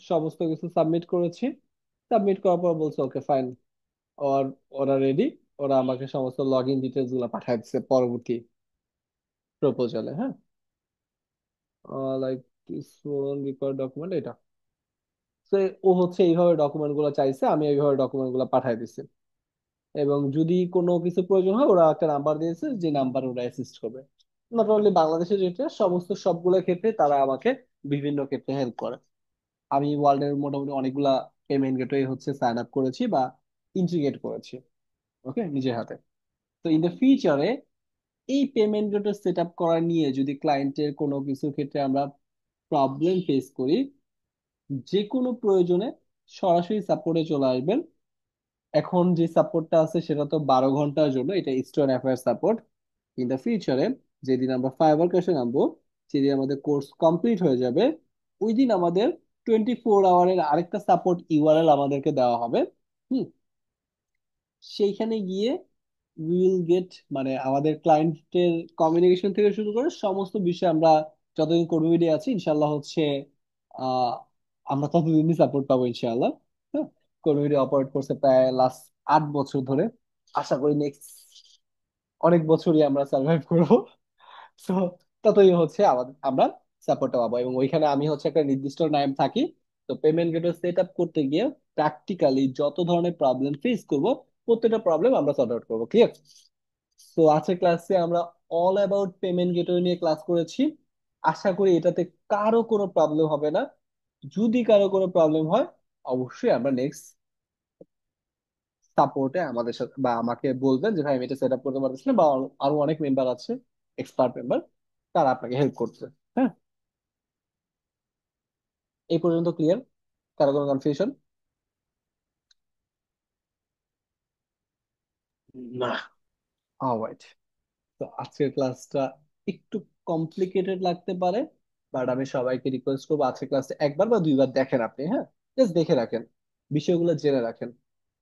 সমস্ত কিছু সাবমিট করেছি, সাবমিট করার পর বলছে ওকে ফাইন, ওর ওরা রেডি, ওরা আমাকে সমস্ত লগ ইন ডিটেলস গুলো পাঠিয়ে দিচ্ছে পরবর্তী প্রপোজালে। হ্যাঁ, লাইক দিস রিকোয়ার্ড ডকুমেন্ট এটা। তো ও হচ্ছে এইভাবে ডকুমেন্ট গুলো চাইছে, আমি এইভাবে ডকুমেন্ট গুলো পাঠিয়ে দিচ্ছি। এবং যদি কোনো কিছু প্রয়োজন হয়, ওরা একটা নাম্বার দিয়েছে, যে নাম্বার ওরা অ্যাসিস্ট করবে। নট অনলি বাংলাদেশের, যেটা সমস্ত সবগুলো ক্ষেত্রে তারা আমাকে বিভিন্ন ক্ষেত্রে হেল্প করে। আমি ওয়ার্ল্ডের মোটামুটি অনেকগুলা পেমেন্ট গেটওয়ে হচ্ছে সাইন আপ করেছি বা ইন্টিগ্রেট করেছি, ওকে, নিজের হাতে। তো ইন দ্য ফিউচারে এই পেমেন্ট গেটওয়ে সেট আপ করা নিয়ে যদি ক্লায়েন্টের কোনো কিছু ক্ষেত্রে আমরা প্রবলেম ফেস করি, যে কোনো প্রয়োজনে সরাসরি সাপোর্টে চলে আসবেন। এখন যে সাপোর্টটা আছে সেটা তো 12 ঘন্টার জন্য, এটা store affair support. In the ফিউচারে যেদিন আমরা ফাইবার ক্যাশে নামবো, সেদিন আমাদের কোর্স কমপ্লিট হয়ে যাবে, ওই দিন আমাদের 24 আওয়ারের আরেকটা সাপোর্ট ইউআরএল আমাদেরকে দেওয়া হবে। হুম, সেইখানে গিয়ে উইল গেট, মানে আমাদের ক্লায়েন্টের কমিউনিকেশন থেকে শুরু করে সমস্ত বিষয় আমরা যতদিন কর্মীডি আছি ইনশাল্লাহ হচ্ছে আহ আমরা ততদিনই সাপোর্ট পাবো ইনশাল্লাহ। হ্যাঁ, কর্মীডি অপারেট করছে প্রায় লাস্ট 8 বছর ধরে। আশা করি নেক্সট অনেক বছরই আমরা সার্ভাইভ করবো। তো ততই হচ্ছে আমাদের, আমরা সাপোর্টটা পাবো, এবং ওইখানে আমি হচ্ছে একটা নির্দিষ্ট নাম থাকি। তো পেমেন্ট গেটওয়ে সেট আপ করতে গিয়ে প্র্যাকটিক্যালি যত ধরনের প্রবলেম ফেস করব, প্রত্যেকটা প্রবলেম আমরা সর্ট আউট করবো। ক্লিয়ার? তো আজকের ক্লাসে আমরা অল অ্যাবাউট পেমেন্ট গেটওয়ে নিয়ে ক্লাস করেছি। আশা করি এটাতে কারো কোনো প্রবলেম হবে না। যদি কারো কোনো প্রবলেম হয়, অবশ্যই আমরা নেক্সট সাপোর্টে আমাদের সাথে বা আমাকে বলবেন যে ভাই আমি এটা সেট আপ করতে পারতেছি না, বা আরো অনেক মেম্বার আছে, এক্সপার্ট মেম্বার, তারা আপনাকে হেল্প করছে। হ্যাঁ, এই পর্যন্ত ক্লিয়ার? কারো কোনো কনফিউশন? না। অলরাইট। তো আজকের ক্লাসটা একটু কমপ্লিকেটেড লাগতে পারে, বাট আমি সবাইকে রিকোয়েস্ট করবো আজকের ক্লাসটা একবার বা দুইবার দেখেন আপনি, হ্যাঁ, জাস্ট দেখে রাখেন, বিষয়গুলো জেনে রাখেন।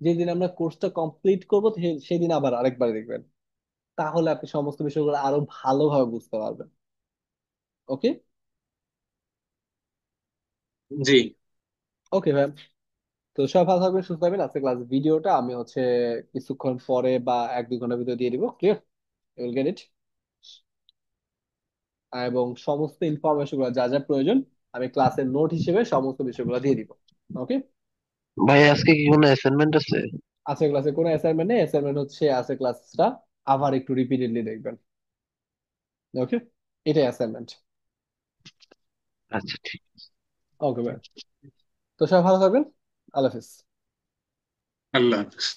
যেদিন আমরা কোর্সটা কমপ্লিট করবো সেদিন আবার আরেকবার দেখবেন, তাহলে আপনি সমস্ত বিষয়গুলো আরো ভালোভাবে বুঝতে পারবেন। ওকে। জি। ওকে ভাই। তো সব ভালো থাকবেন, সুস্থ থাকবেন। আজকে ক্লাস ভিডিওটা আমি কিছুক্ষণ পরে বা 1-2 ঘন্টার ভিতরে দিয়ে দিব, clear? You will get it. এবং সমস্ত ইনফরমেশন গুলো যা যা প্রয়োজন আমি ক্লাসের নোট হিসেবে সমস্ত বিষয়গুলো দিয়ে দিব। ওকে। ভাই আজকে কি কোনো অ্যাসাইনমেন্ট আছে? আজকে ক্লাসে কোনো অ্যাসাইনমেন্ট নেই, অ্যাসাইনমেন্ট হচ্ছে আজকে ক্লাসটা আবার একটু রিপিটেডলি দেখবেন। ওকে, এটাই অ্যাসাইনমেন্ট। আচ্ছা, ঠিক। ওকে ভাই। তো সব ভালো থাকবেন। আল্লাহ হাফিজ। আল্লাহ হাফিজ।